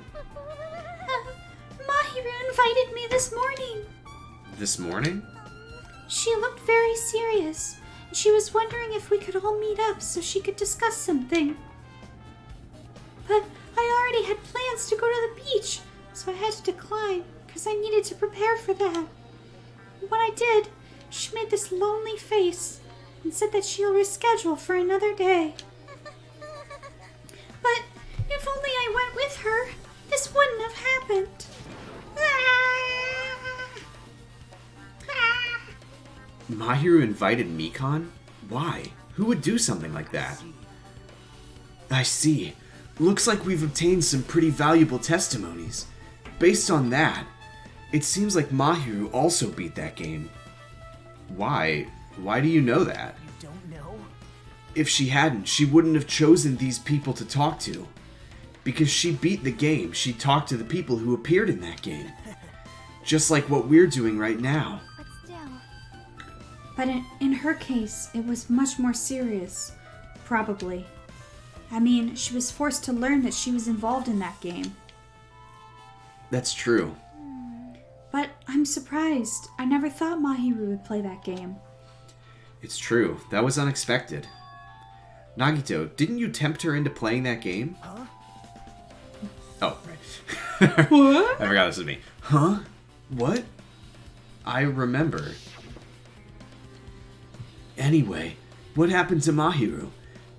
Mahiru invited me this morning. This morning? She looked very serious, and she was wondering if we could all meet up so she could discuss something. But I already had plans to go to the beach, so I had to decline because I needed to prepare for that. When I did, she made this lonely face and said that she'll reschedule for another day. But if only I went with her, this wouldn't have happened. Mahiru invited Mikan? Why? Who would do something like that? I see. Looks like we've obtained some pretty valuable testimonies. Based on that, it seems like Mahiru also beat that game. Why? Why do you know that? You don't know? If she hadn't, she wouldn't have chosen these people to talk to. Because she beat the game, she talked to the people who appeared in that game. Just like what we're doing right now. But still. But in her case, it was much more serious. Probably. I mean, she was forced to learn that she was involved in that game. That's true. But I'm surprised. I never thought Mahiru would play that game. It's true. That was unexpected. Nagito, didn't you tempt her into playing that game? Huh? Oh, right. What? I forgot this was me. Huh? What? I remember. Anyway, what happened to Mahiru?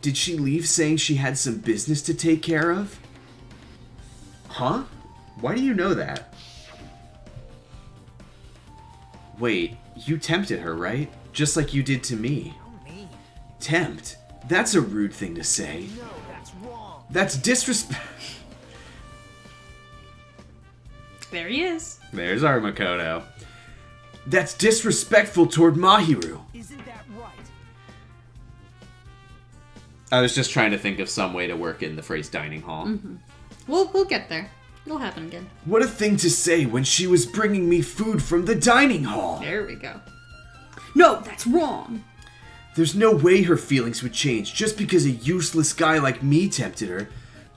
Did she leave saying she had some business to take care of? Huh? Why do you know that? Wait, you tempted her, right? Just like you did to me. Oh, me. Tempt? That's a rude thing to say. No, that's wrong. That's disrespect. There he is. There's our Makoto. That's disrespectful toward Mahiru. Isn't that right? I was just trying to think of some way to work in the phrase dining hall. We'll get there. It'll happen again. What a thing to say when she was bringing me food from the dining hall. There we go. No, that's wrong. There's no way her feelings would change just because a useless guy like me tempted her.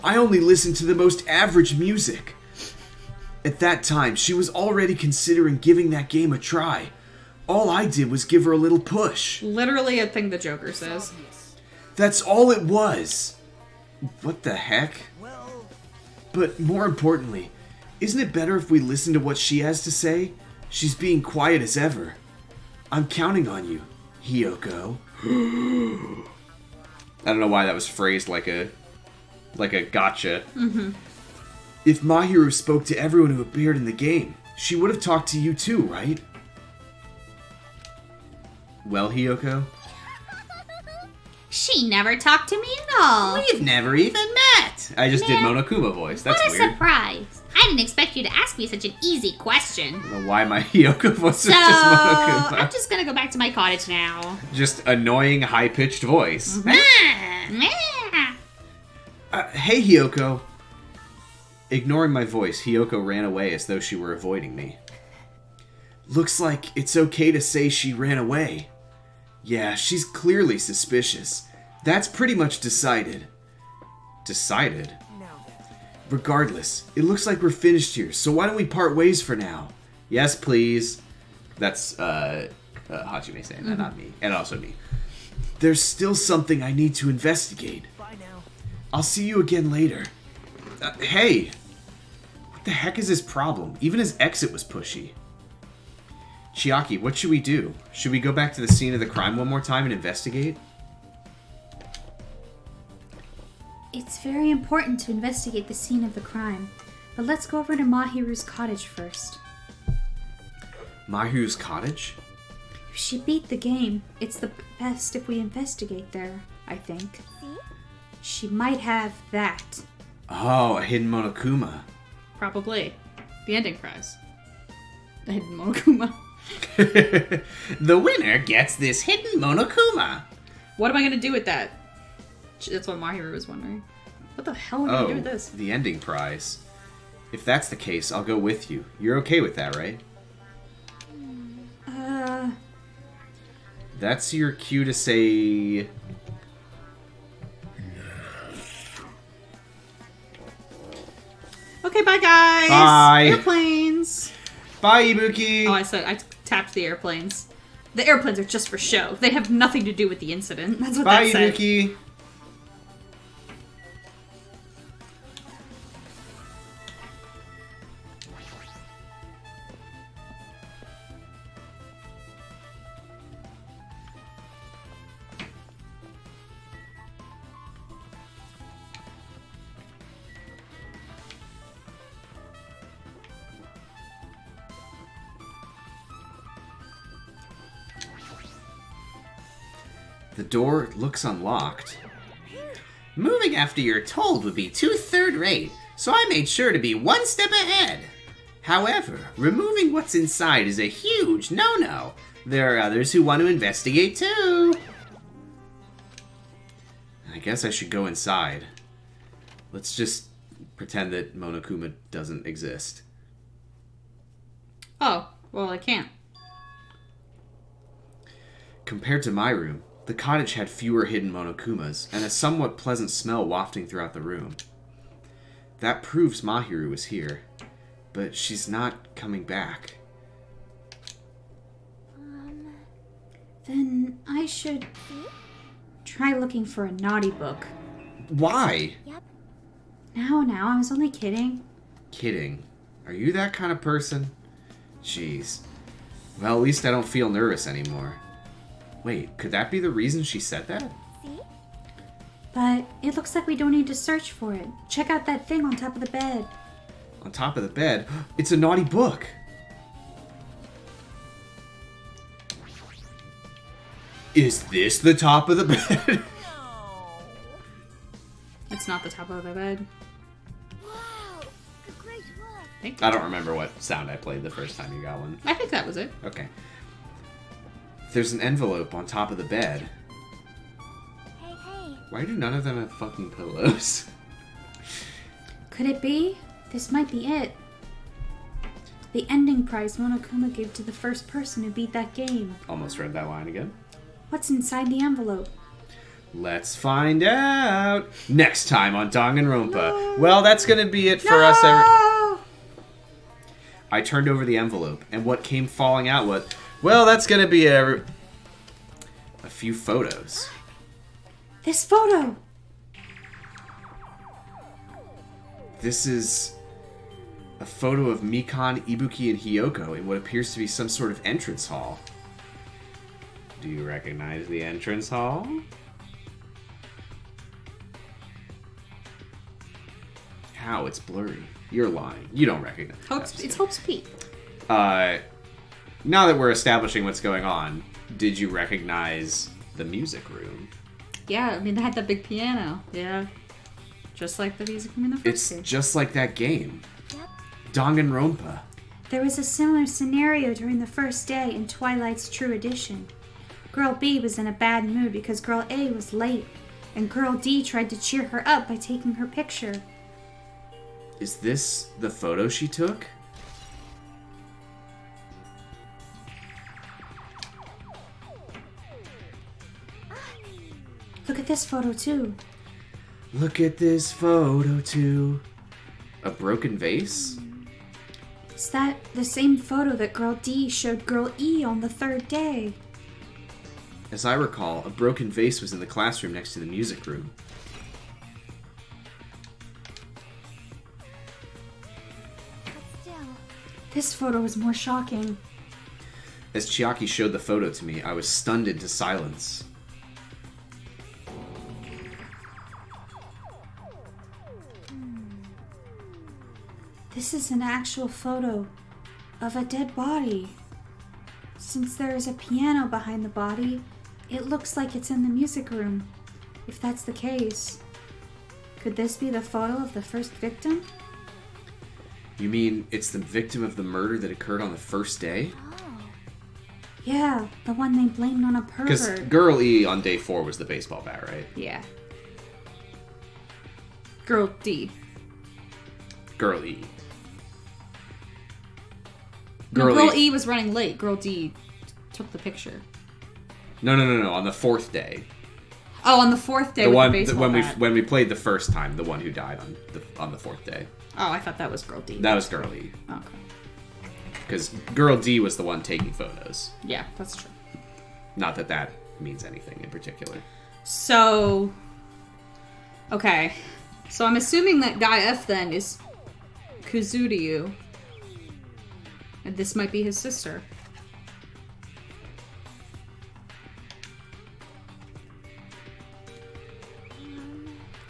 I only listened to the most average music. At that time, she was already considering giving that game a try. All I did was give her a little push. Literally a thing the Joker says. That's all it was. What the heck? Well, But more importantly, isn't it better if we listen to what she has to say? She's being quiet as ever. I'm counting on you, Hiyoko. I don't know why that was phrased like a gotcha. If Mahiru spoke to everyone who appeared in the game, she would have talked to you too, right? Well, Hiyoko? She never talked to me at all. We've never even met! I just did Monokuma voice. That's What a weird. surprise. I didn't expect you to ask me such an easy question. I don't know why my Hiyoko voice So, was just Monokuma. I'm just gonna go back to my cottage now. Just annoying, high-pitched voice. Hey, Hiyoko. Ignoring my voice, Hiyoko ran away as though she were avoiding me. Looks like it's okay to say she ran away. Yeah, she's clearly suspicious. That's pretty much decided. Decided? now then. Regardless, it looks like we're finished here, so why don't we part ways for now? Yes, please. That's, Hajime saying that, not me. And also me. There's still something I need to investigate. Bye now. I'll see you again later. Hey! What the heck is his problem? Even his exit was pushy. Chiaki, what should we do? Should we go back to the scene of the crime one more time and investigate? It's very important to investigate the scene of the crime, but let's go over to Mahiru's cottage first. Mahiru's cottage? If she beat the game, it's the best if we investigate there, I think. See? She might have that. Oh, a hidden Monokuma. Probably. The ending prize. The hidden Monokuma. The winner gets this hidden Monokuma. What am I going to do with that? That's what Mahiru was wondering. What the hell am I going to do with this? The ending prize. If that's the case, I'll go with you. You're okay with that, right? That's your cue to say... Okay, bye guys! Bye! Airplanes! Bye, Ibuki! Oh, I tapped the airplanes. The airplanes are just for show. They have nothing to do with the incident. That's what Bye, that said. Ibuki! The door looks unlocked. Moving after you're told would be too third-rate, so I made sure to be one step ahead. However, removing what's inside is a huge no-no. There are others who want to investigate too. I guess I should go inside. Let's just pretend that Monokuma doesn't exist. Oh, well, I can't. Compared to my room, the cottage had fewer hidden Monokumas, and a somewhat pleasant smell wafting throughout the room. That proves Mahiru was here, but she's not coming back. Then I should try looking for a naughty book. Why? Now, I was only kidding. Kidding. Are you that kind of person? Jeez. Well, at least I don't feel nervous anymore. Wait, could that be the reason she said that? But it looks like we don't need to search for it. Check out that thing on top of the bed. On top of the bed? It's a naughty book! Is this the top of the bed? It's not the top of the bed. Wow, great work. I don't remember what sound I played the first time you got one. I think that was it. Okay. There's an envelope on top of the bed. Hey, Why do none of them have fucking pillows? Could it be? This might be it. The ending prize Monokuma gave to the first person who beat that game. Almost read that line again. What's inside the envelope? Let's find out next time on Danganronpa. Well, that's gonna be it for us. I turned over the envelope, and what came falling out was, well, that's gonna be a few photos. This photo! This is a photo of Mikan, Ibuki, and Hiyoko in what appears to be some sort of entrance hall. Do you recognize the entrance hall? How? It's blurry. You're lying. You don't recognize it. It's Hope's Peak. Now that we're establishing what's going on, did you recognize the music room? Yeah, I mean, they had that big piano. Yeah. Just like the music room in the first It's game. just like that game. Danganronpa. There was a similar scenario during the first day in Twilight's True Edition. Girl B was in a bad mood because Girl A was late, and Girl D tried to cheer her up by taking her picture. Is this the photo she took? Look at this photo too. Look at this photo too. A broken vase? Is that the same photo that Girl D showed Girl E on the third day? As I recall, a broken vase was in the classroom next to the music room. This photo is more shocking. As Chiaki showed the photo to me, I was stunned into silence. This is an actual photo of a dead body. Since there is a piano behind the body, it looks like it's in the music room. If that's the case, could this be the photo of the first victim? You mean it's the victim of the murder that occurred on the first day? Yeah, the one they blamed on a Because pervert. Girl E on day 4 was the baseball bat, right? Yeah. Girl D. Girl E. Girl E was running late. Girl D took the picture. No. On the 4th day. Oh, on the 4th day The with one the baseball bat. when we played the first time, the one who died on the 4th day. Oh, I thought that was Girl D. That was Girl E. Okay. Because Girl D was the one taking photos. Yeah, that's true. Not that that means anything in particular. So, okay. So I'm assuming that Guy F then is Kuzuryu. And this might be his sister.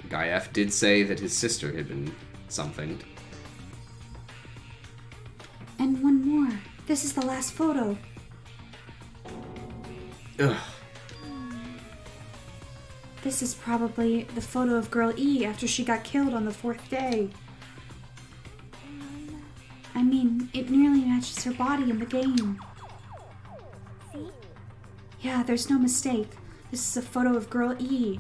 Guy F did say that his sister had been something. And one more. This is the last photo. Ugh. This is probably the photo of Girl E after she got killed on the 4th day. I mean, it nearly matches her body in the game. See? Yeah, there's no mistake. This is a photo of Girl E.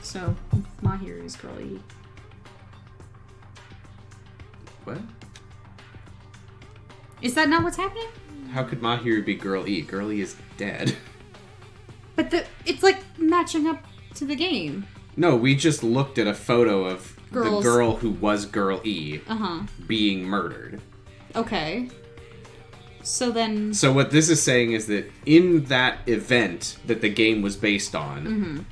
So, Mahiru is Girl E. What? Is that not what's happening? How could Mahiru be Girl E? Girl E is dead. But it's like matching up to the game. No, we just looked at a photo of Girls. the girl who was Girl E Uh-huh. being murdered. Okay. So then... So what this is saying is that in that event that the game was based on,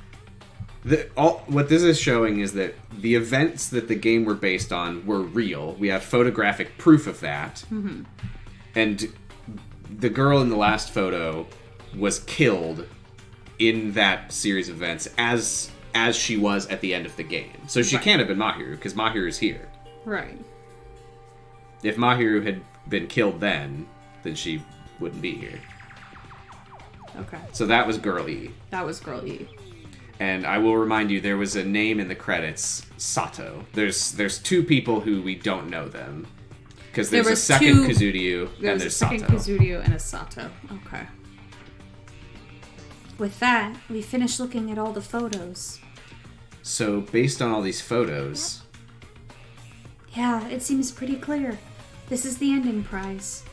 what this is showing is that the events that the game were based on were real. We have photographic proof of that. Mm-hmm. And the girl in the last photo was killed in that series of events as she was at the end of the game. So she can't have been Mahiru, because Mahiru's here. Right. If Mahiru had been killed then she wouldn't be here. Okay. So that was Girl E. That was Girl E. And I will remind you, there was a name in the credits, Sato. There's two people who we don't know them. Because there's a second Kazuryu, and there's Sato. There's a second Kazuryu and a Sato. Okay. With that, we finished looking at all the photos. So, based on all these photos... Yeah, it seems pretty clear. This is the ending prize.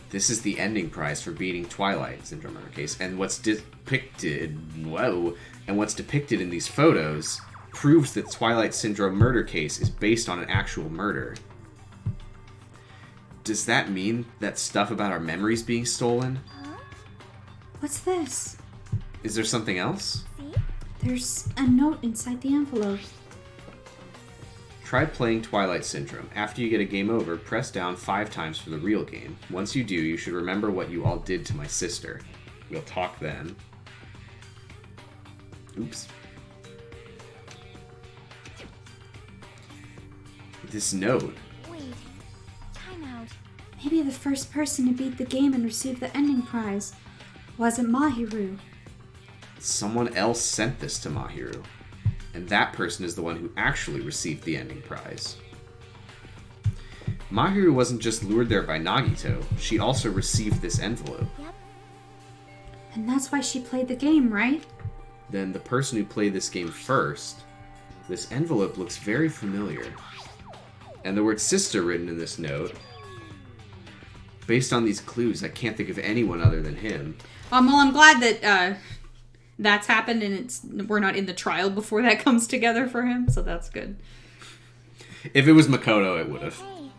This is the ending prize for beating Twilight Syndrome murder case. And what's depicted... Whoa! And what's depicted in these photos proves that Twilight Syndrome murder case is based on an actual murder. Does that mean that stuff about our memories being stolen? What's this? Is there something else? There's a note inside the envelope. Try playing Twilight Syndrome. After you get a game over, press down 5 times for the real game. Once you do, you should remember what you all did to my sister. We'll talk then. Oops. This note. Wait. Time out. Maybe the first person to beat the game and receive the ending prize wasn't Mahiru. Someone else sent this to Mahiru. And that person is the one who actually received the ending prize. Mahiru wasn't just lured there by Nagito, she also received this envelope. Yep. And that's why she played the game, right? Then the person who played this game first, this envelope looks very familiar. And the word sister written in this note. Based on these clues, I can't think of anyone other than him. Well, I'm glad that that's happened and we're not in the trial before that comes together for him, so that's good. If it was Makoto, it would have. Hey.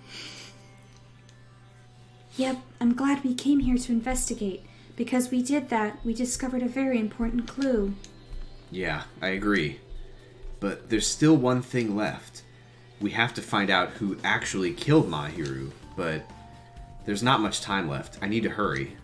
Yep, I'm glad we came here to investigate. Because we did that, we discovered a very important clue. Yeah, I agree. But there's still one thing left. We have to find out who actually killed Mahiru, but there's not much time left. I need to hurry.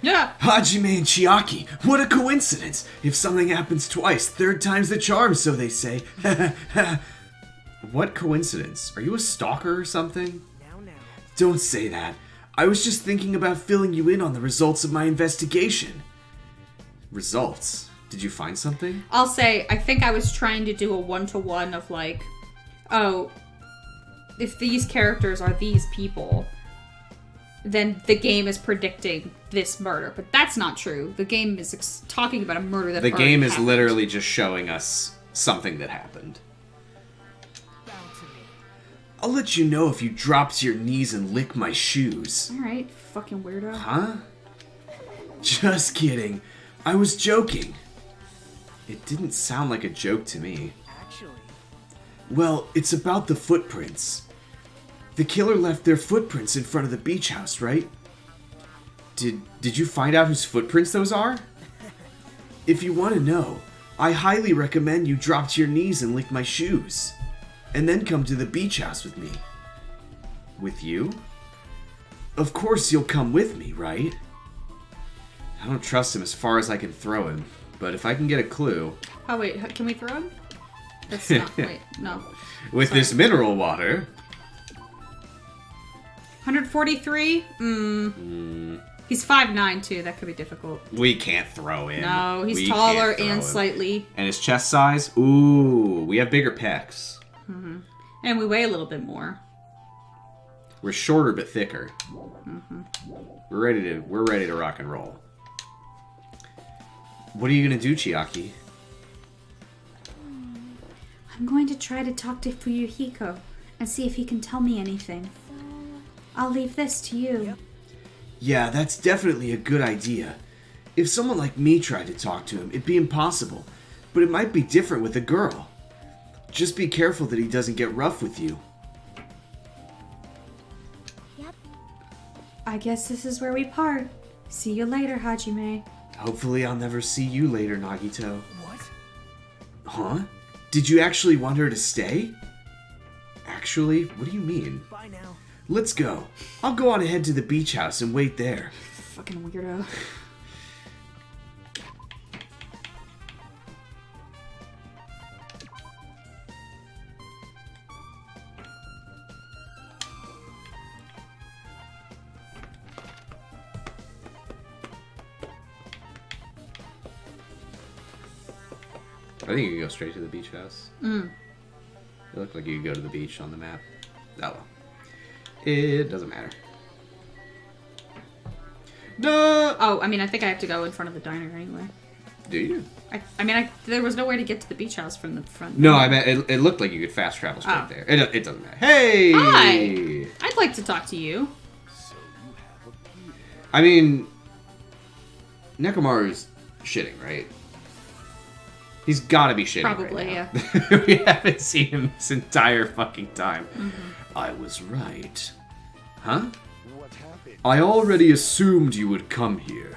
Yeah. Hajime and Chiaki, what a coincidence! If something happens twice, third time's the charm, so they say. What coincidence? Are you a stalker or something? Don't say that. I was just thinking about filling you in on the results of my investigation. Results. Did you find something? I'll say, I think I was trying to do a one-to-one of like, oh, if these characters are these people, then the game is predicting this murder. But that's not true. The game is talking about a murder that The already game is happened. literally just showing us something that happened. I'll let you know if you drop to your knees and lick my shoes. Alright, fucking weirdo. Huh? Just kidding. I was joking. It didn't sound like a joke to me. Actually, Well, it's about the footprints. The killer left their footprints in front of the beach house, right? Did you find out whose footprints those are? If you want to know, I highly recommend you drop to your knees and lick my shoes. And then come to the beach house with me. With you? Of course you'll come with me, right? I don't trust him as far as I can throw him, but if I can get a clue... Oh, wait, can we throw him? That's not, wait, no. With Sorry. this mineral water... 143? He's 5'9", too. That could be difficult. We can't throw him. No, he's We taller can't throw and him. slightly. And his chest size? Ooh, we have bigger pecs. And we weigh a little bit more. We're shorter but thicker. We're ready to rock and roll. What are you gonna do, Chiaki? I'm going to try to talk to Fuyuhiko and see if he can tell me anything. I'll leave this to you. Yeah, that's definitely a good idea. If someone like me tried to talk to him, it'd be impossible. But it might be different with a girl. Just be careful that he doesn't get rough with you. Yep. I guess this is where we part. See you later, Hajime. Hopefully I'll never see you later, Nagito. what? Huh? Did you actually want her to stay? Actually? What do you mean? Bye now. Let's go. I'll go on ahead to the beach house and wait there. Fucking weirdo. I think you can go straight to the beach house. It looked like you could go to the beach on the map. Oh well. It doesn't matter. No! Oh, I mean, I think I have to go in front of the diner anyway. Do you? I mean, there was no way to get to the beach house from the front. No, I meant it looked like you could fast travel straight Oh. there. It doesn't matter. Hey! Hi! I'd like to talk to you. I mean, Nekomaru's shitting, right? He's gotta be shitting. Probably, right now. We haven't seen him this entire fucking time. I was right. Huh? What happened? I already assumed you would come here.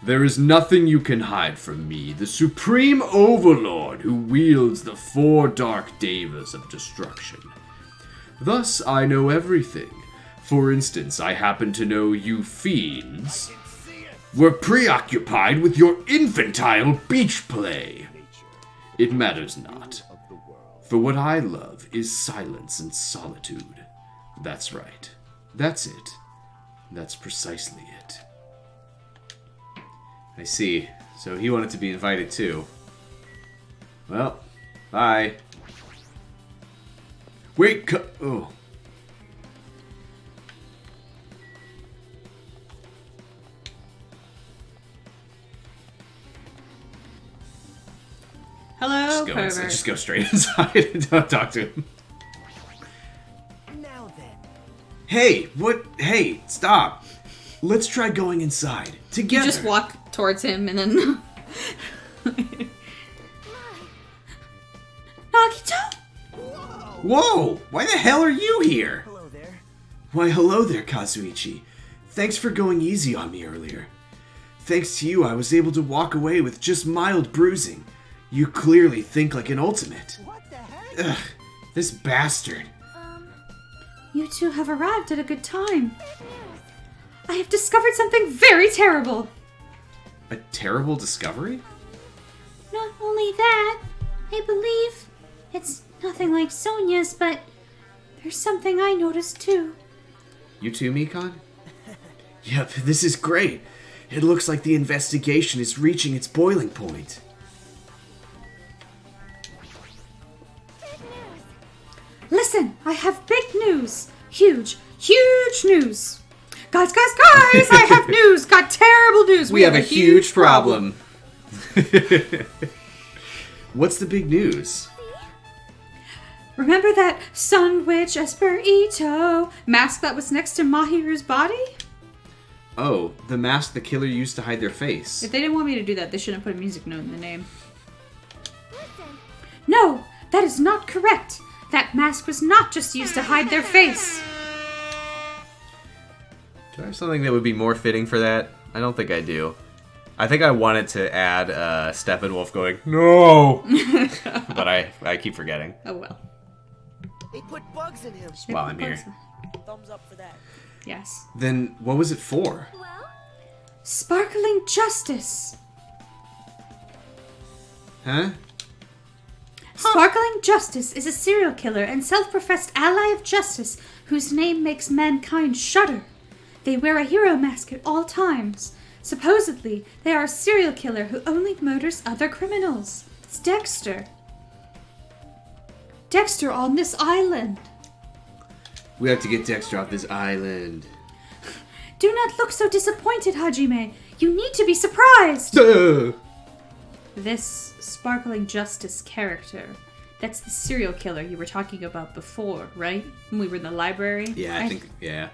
There is nothing you can hide from me, the supreme overlord who wields the 4 dark devas of destruction. Thus, I know everything. For instance, I happen to know you fiends were preoccupied with your infantile beach play. It matters not. For what I love is silence and solitude. That's right. That's it. That's precisely it. I see. So he wanted to be invited too. Well, bye. Wait, oh. Hello, pervert. Just go straight inside and don't talk to him. Now then. Hey, what? Hey, stop. Let's try going inside. You Together. just walk towards him and then... Nagito? Whoa! Why the hell are you here? Hello there. Why, hello there, Kazuichi. Thanks for going easy on me earlier. Thanks to you, I was able to walk away with just mild bruising. You clearly think like an ultimate. What the heck? Ugh, this bastard. You two have arrived at a good time. I have discovered something very terrible. A terrible discovery? Not only that, I believe it's nothing like Sonia's, but there's something I noticed too. You too, Mikon? Yep, this is great. It looks like the investigation is reaching its boiling point. Listen, I have big news. Huge news. Guys, I have news. Got terrible news. We have a huge problem. What's the big news? Remember that Sun Witch Esperito mask that was next to Mahiru's body? Oh, the mask the killer used to hide their face. If they didn't want me to do that, they shouldn't put a music note in the name. No, that is not correct. That mask was not just used to hide their face. Do I have something that would be more fitting for that? I don't think I do. I think I wanted to add Steppenwolf going, no! But I keep forgetting. Oh well. They put bugs in him. While I'm here. Thumbs up for that. Yes. Then what was it for? Well, Sparkling justice. Huh? Sparkling Justice is a serial killer and self-professed ally of justice whose name makes mankind shudder. They wear a hero mask at all times. Supposedly, they are a serial killer who only murders other criminals. It's Dexter. Dexter on this island. We have to get Dexter off this island. Do not look so disappointed, Hajime. You need to be surprised. Duh! This Sparkling Justice character, that's the serial killer you were talking about before, right? When we were in the library? Yeah, I think, yeah.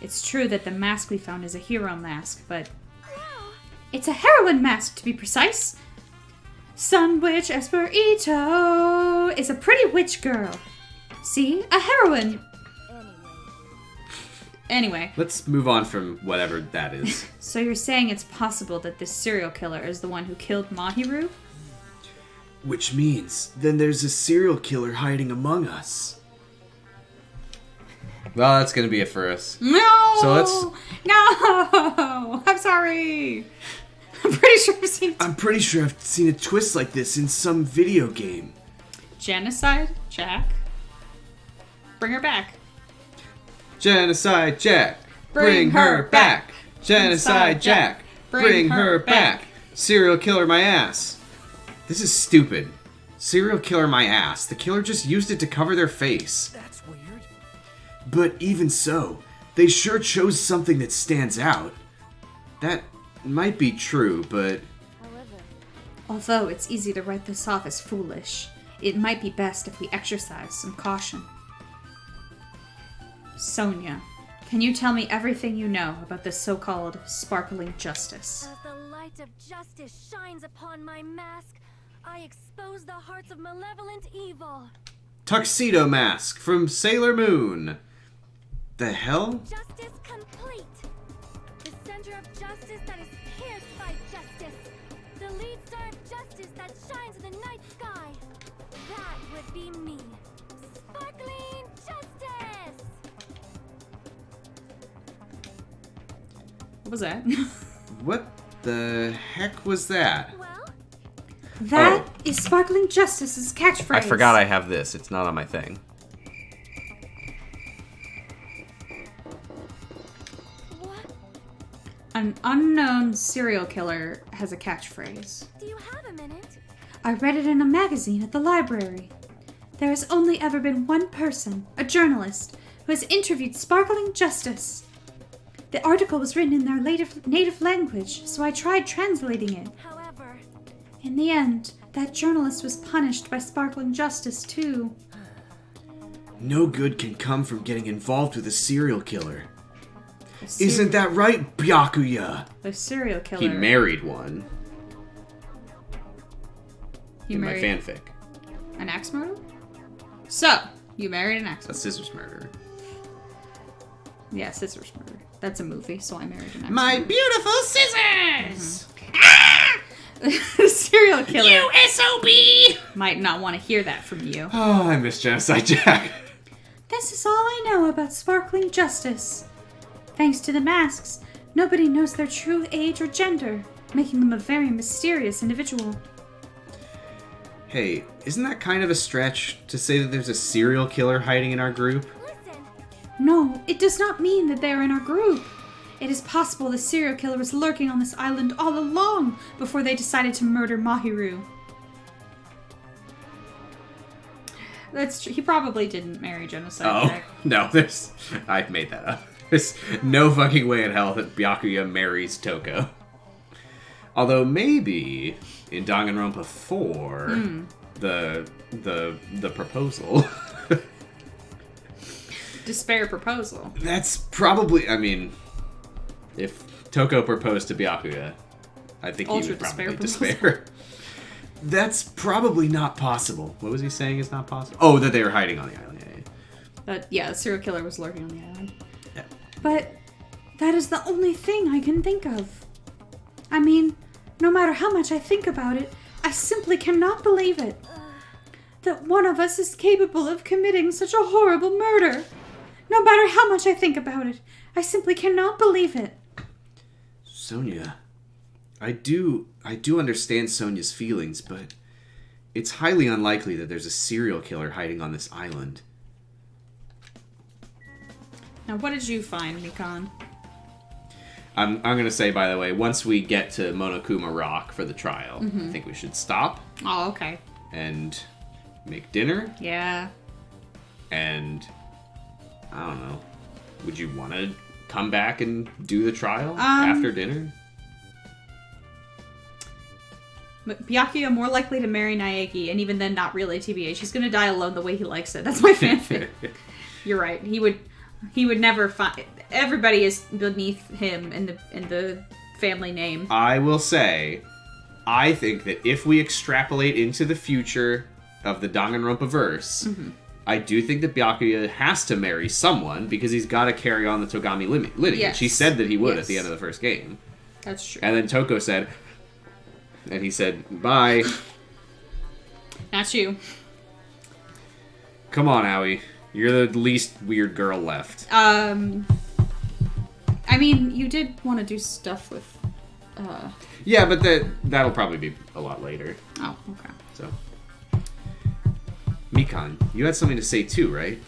It's true that the mask we found is a hero mask, but It's a heroine mask, to be precise. Sun Witch Esperito is a pretty witch girl. See? A heroine. anyway. Let's move on from whatever that is. So you're saying it's possible that this serial killer is the one who killed Mahiru? Which means, then there's a serial killer hiding among us. Well, that's gonna be it for us. No! So let's... No! I'm sorry! I'm pretty sure I've seen a twist like this in some video game. Genocide? Jack? Bring her back. Genocide Jack, bring her back. Genocide Jack, bring her back. Serial killer my ass. This is stupid. Serial killer my ass. The killer just used it to cover their face. That's weird. But even so, they sure chose something that stands out. That might be true, but... Although it's easy to write this off as foolish, it might be best if we exercise some caution. Sonia, can you tell me everything you know about this so-called Sparkling Justice? as the light of justice shines upon my mask, I expose the hearts of malevolent evil. Tuxedo Mask from Sailor Moon. The hell? Justice complete. The center of justice that is pierced by justice. The lead star of justice that shines in the night sky. That would be me. Sparkling justice! What was that? What the heck was that? Well, That is Sparkling Justice's catchphrase. I forgot I have this. It's not on my thing. what? An unknown serial killer has a catchphrase. Do you have a minute? I read it in a magazine at the library. There has only ever been one person, a journalist, who has interviewed Sparkling Justice. The article was written in their native language, so I tried translating it. However, In the end, that journalist was punished by Sparkling Justice, too. No good can come from getting involved with a serial killer. Isn't that right, Byakuya? The serial killer. He married one He in my married fanfic. an axe murderer? So, you married an axe A scissors murderer. Yeah, scissors murder. That's a movie, so I married an axe My beautiful scissors! murderer. Serial killer USOB! might not want to hear that from you. Oh, I miss Genocide Jack. This is all I know about Sparkling Justice. Thanks to the masks, nobody knows their true age or gender, making them a very mysterious individual. Hey, isn't that kind of a stretch to say that there's a serial killer hiding in our group? listen. No, it does not mean that they are in our group. It is possible the serial killer was lurking on this island all along before they decided to murder Mahiru. That's true. He probably didn't marry Genocide. Oh, no, I made that up. There's no fucking way in hell that Byakuya marries Toko. Although maybe in Danganronpa 4, the proposal. Despair proposal. That's probably, I mean, if Toko proposed to Byakuya, I think he would probably despair. That's probably not possible. What was he saying is not possible? Oh, that they were hiding on the island. Yeah, the serial killer was lurking on the island. Yeah. But that is the only thing I can think of. I mean, no matter how much I think about it, I simply cannot believe it. That one of us is capable of committing such a horrible murder. No matter how much I think about it, I simply cannot believe it. Sonia, I do understand Sonia's feelings, but it's highly unlikely that there's a serial killer hiding on this island. Now, what did you find, Mikan? I'm going to say, by the way, once we get to Monokuma Rock for the trial, I think we should stop Oh, okay. and make dinner. Yeah. And, I don't know, would you want to come back and do the trial after dinner? Byakuya more likely to marry Naegi, and even then not really, TBH. He's gonna die alone the way he likes it. That's my fanfic. You're right. He would never find... Everybody is beneath him in the family name. I will say, I think that if we extrapolate into the future of the Danganronpa verse, I do think that Byakuya has to marry someone because he's got to carry on the Togami lineage. Yes. He said that he would at the end of the first game. That's true. And then Toko said, and he said, bye. Not you. Come on, Aoi. You're the least weird girl left. I mean, you did want to do stuff with... Yeah, but that'll probably be a lot later. Oh, okay. So, Mikan, you had something to say too, right?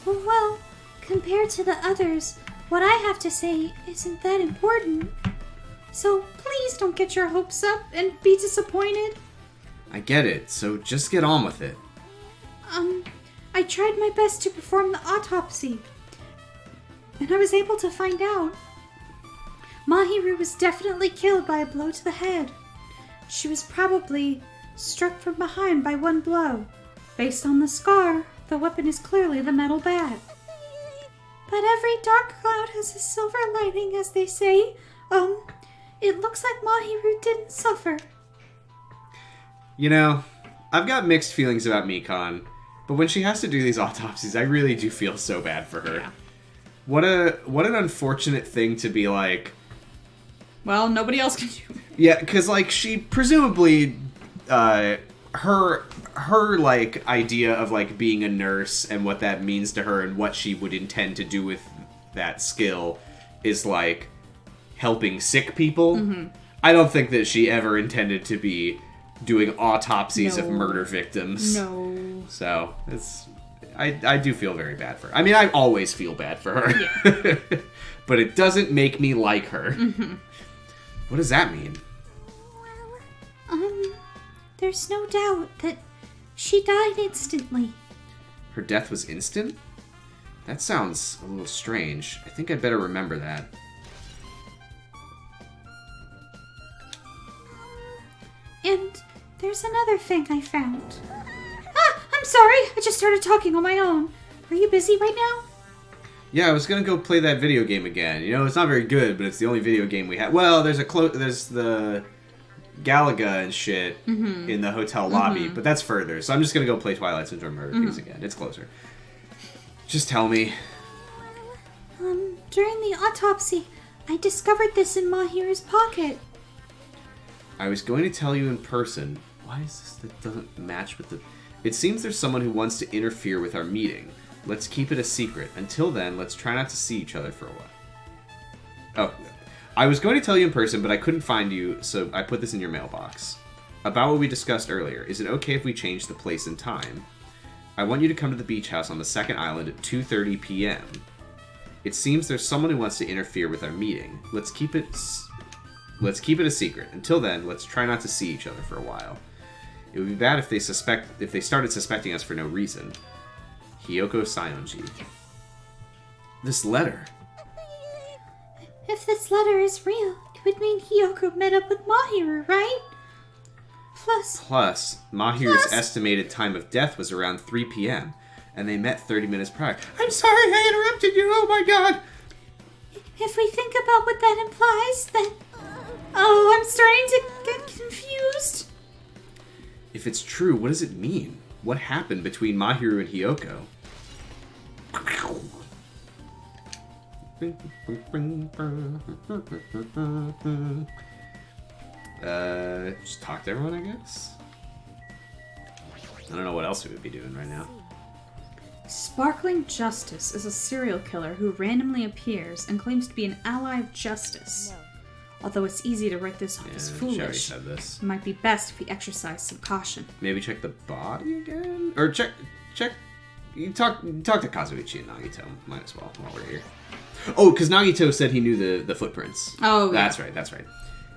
Well, compared to the others, what I have to say isn't that important. So please don't get your hopes up and be disappointed. I get it, so just get on with it. I tried my best to perform the autopsy. And I was able to find out. Mahiru was definitely killed by a blow to the head. She was probably struck from behind by one blow. Based on the scar, the weapon is clearly the metal bat. But every dark cloud has a silver lining, as they say. It looks like Mahiru didn't suffer. You know, I've got mixed feelings about Mikan, but when she has to do these autopsies, I really do feel so bad for her. Yeah. What an unfortunate thing to be like. Well, nobody else can do it. Yeah, because like she presumably, her like idea of like being a nurse and what that means to her and what she would intend to do with that skill is like helping sick people. I don't think that she ever intended to be doing autopsies of murder victims. No. So I do feel very bad for her. I mean, I always feel bad for her. Yeah. But it doesn't make me like her. What does that mean? There's no doubt that she died instantly. Her death was instant? That sounds a little strange. I think I'd better remember that. And there's another thing I found. I'm sorry. I just started talking on my own. Are you busy right now? Yeah, I was gonna go play that video game again. You know, it's not very good, but it's the only video game we have. Well, there's the Galaga and shit in the hotel lobby, but that's further. So I'm just gonna go play Twilight Syndrome Murder Case again. It's closer. Just tell me. During the autopsy, I discovered this in Mahiru's pocket. I was going to tell you in person. Why is this that doesn't match with the... It seems there's someone who wants to interfere with our meeting. Let's keep it a secret. Until then, let's try not to see each other for a while. Oh, I was going to tell you in person, but I couldn't find you, so I put this in your mailbox. About what we discussed earlier, is it okay if we change the place and time? I want you to come to the beach house on the second island at 2:30 p.m. It seems there's someone who wants to interfere with our meeting. Let's keep it a secret. Until then, let's try not to see each other for a while. It would be bad if they started suspecting us for no reason. Hiyoko Sayonji. This letter. If this letter is real, it would mean Hiyoko met up with Mahiru, right? Plus, Mahiru's estimated time of death was around 3 p.m., and they met 30 minutes prior. I'm sorry I interrupted you, oh my god! if we think about what that implies, then... Oh, I'm starting to get confused. If it's true, what does it mean? What happened between Mahiru and Hiyoko? Just talk to everyone, I guess? I don't know what else we would be doing right now. Sparkling Justice is a serial killer who randomly appears and claims to be an ally of justice. Although it's easy to write this off as She already foolish, said this. it might be best if we exercise some caution. Maybe check the body again? Or check... You talk to Kazuichi and Nagito. Might as well while we're here. Oh, because Nagito said he knew the footprints. Oh, yeah. That's right.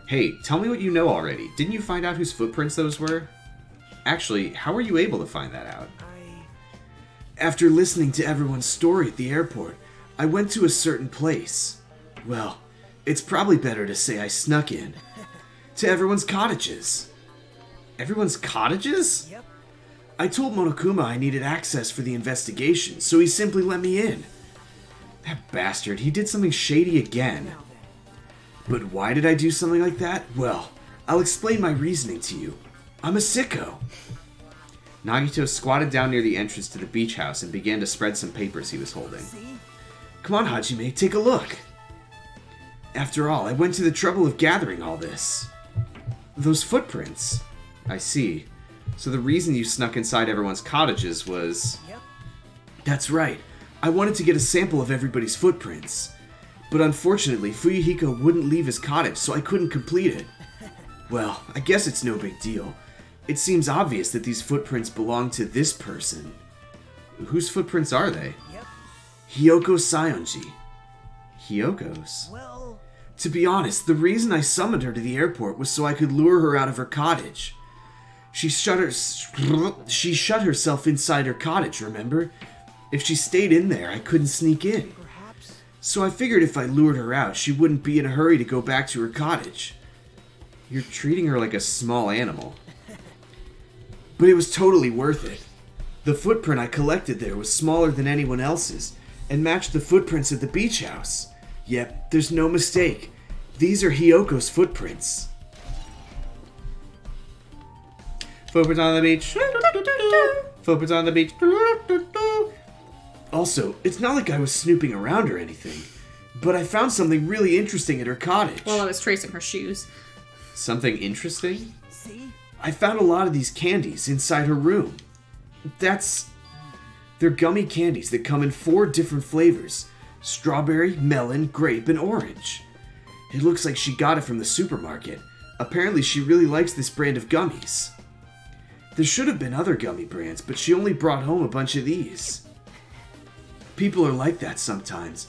Hey, tell me what you know already. Didn't you find out whose footprints those were? Actually, how were you able to find that out? After listening to everyone's story at the airport, I went to a certain place. Well, it's probably better to say I snuck in. To everyone's cottages. Everyone's cottages? Yep. I told Monokuma I needed access for the investigation, so he simply let me in. That bastard, he did something shady again. But why did I do something like that? Well, I'll explain my reasoning to you. I'm a sicko. Nagito squatted down near the entrance to the beach house and began to spread some papers he was holding. Come on, Hajime, take a look. After all, I went to the trouble of gathering all this. Those footprints. I see. So the reason you snuck inside everyone's cottages was... That's right. I wanted to get a sample of everybody's footprints. But unfortunately, Fuyuhiko wouldn't leave his cottage, so I couldn't complete it. Well, I guess it's no big deal. It seems obvious that these footprints belong to this person. Whose footprints are they? Hiyoko Sayonji. Hiyoko's? Well... To be honest, the reason I summoned her to the airport was so I could lure her out of her cottage. She shut herself inside her cottage, remember? If she stayed in there, I couldn't sneak in. So I figured if I lured her out, she wouldn't be in a hurry to go back to her cottage. You're treating her like a small animal. But it was totally worth it. The footprint I collected there was smaller than anyone else's, and matched the footprints at the beach house. Yep, there's no mistake. These are Hiyoko's footprints. Footprints on the beach. Footprints on the beach. Also, it's not like I was snooping around or anything, but I found something really interesting at her cottage. While I was tracing her shoes. Something interesting? See? I found a lot of these candies inside her room. They're gummy candies that come in 4 different flavors. Strawberry, melon, grape, and orange. It looks like she got it from the supermarket. Apparently she really likes this brand of gummies. There should have been other gummy brands, but she only brought home a bunch of these. People are like that sometimes.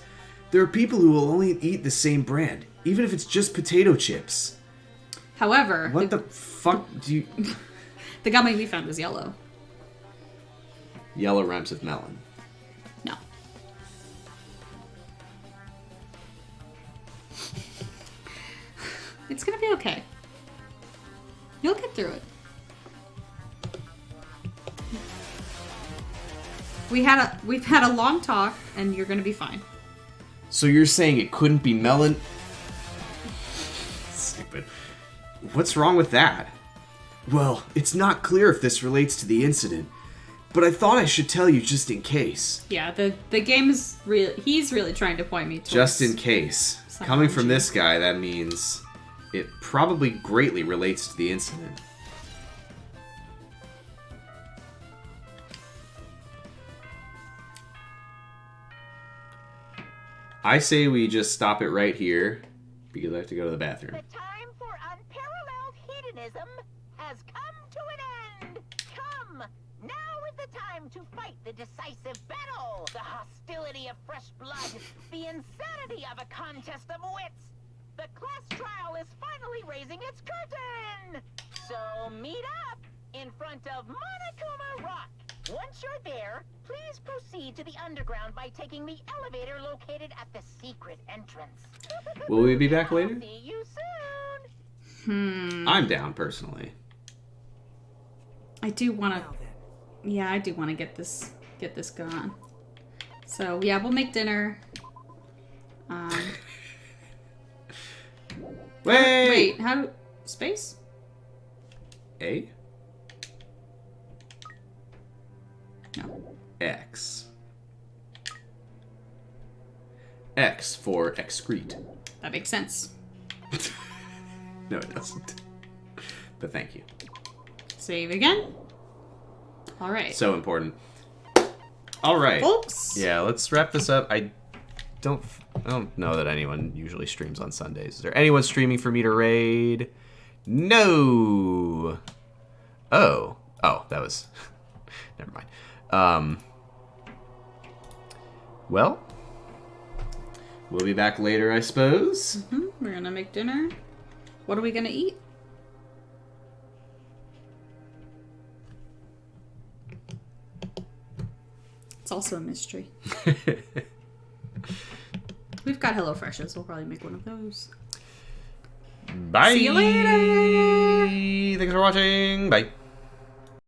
There are people who will only eat the same brand, even if it's just potato chips. However... What the fuck do you... The gummy we found was yellow. Yellow rhymes with melon. No. It's gonna be okay. You'll get through it. We've had a long talk, and you're gonna be fine. So you're saying it couldn't be melon? Stupid. What's wrong with that? Well, it's not clear if this relates to the incident, but I thought I should tell you just in case. Yeah, the game is real. He's really trying to point me towards... Just in case. Coming from this guy, that means it probably greatly relates to the incident. I say we just stop it right here because I have to go to the bathroom. The time for unparalleled hedonism has come to an end. Come, now is the the time to fight the decisive battle, the hostility of fresh blood, the insanity of a contest of wits. The class trial is finally raising its curtain. So meet up in front of Monokuma Rock. Once you're there, please proceed to the underground by taking the elevator located at the secret entrance. Will we be back later? See you soon. I'm down personally. I do want Now to. then. Yeah, I do want to get this going. So yeah, we'll make dinner. Wait. How do space? A? No. X. X for excrete. That makes sense. No, it doesn't. But thank you. Save again. All right. So important. All right. Folks. Yeah, let's wrap this up. I don't know that anyone usually streams on Sundays. Is there anyone streaming for me to raid? No. Oh, that was. Never mind. Well, We'll be back later, I suppose. We're gonna make dinner. What are we gonna eat? It's also a mystery. We've got HelloFreshes. We'll probably make one of those. bye. See you later. Thanks for watching. Bye.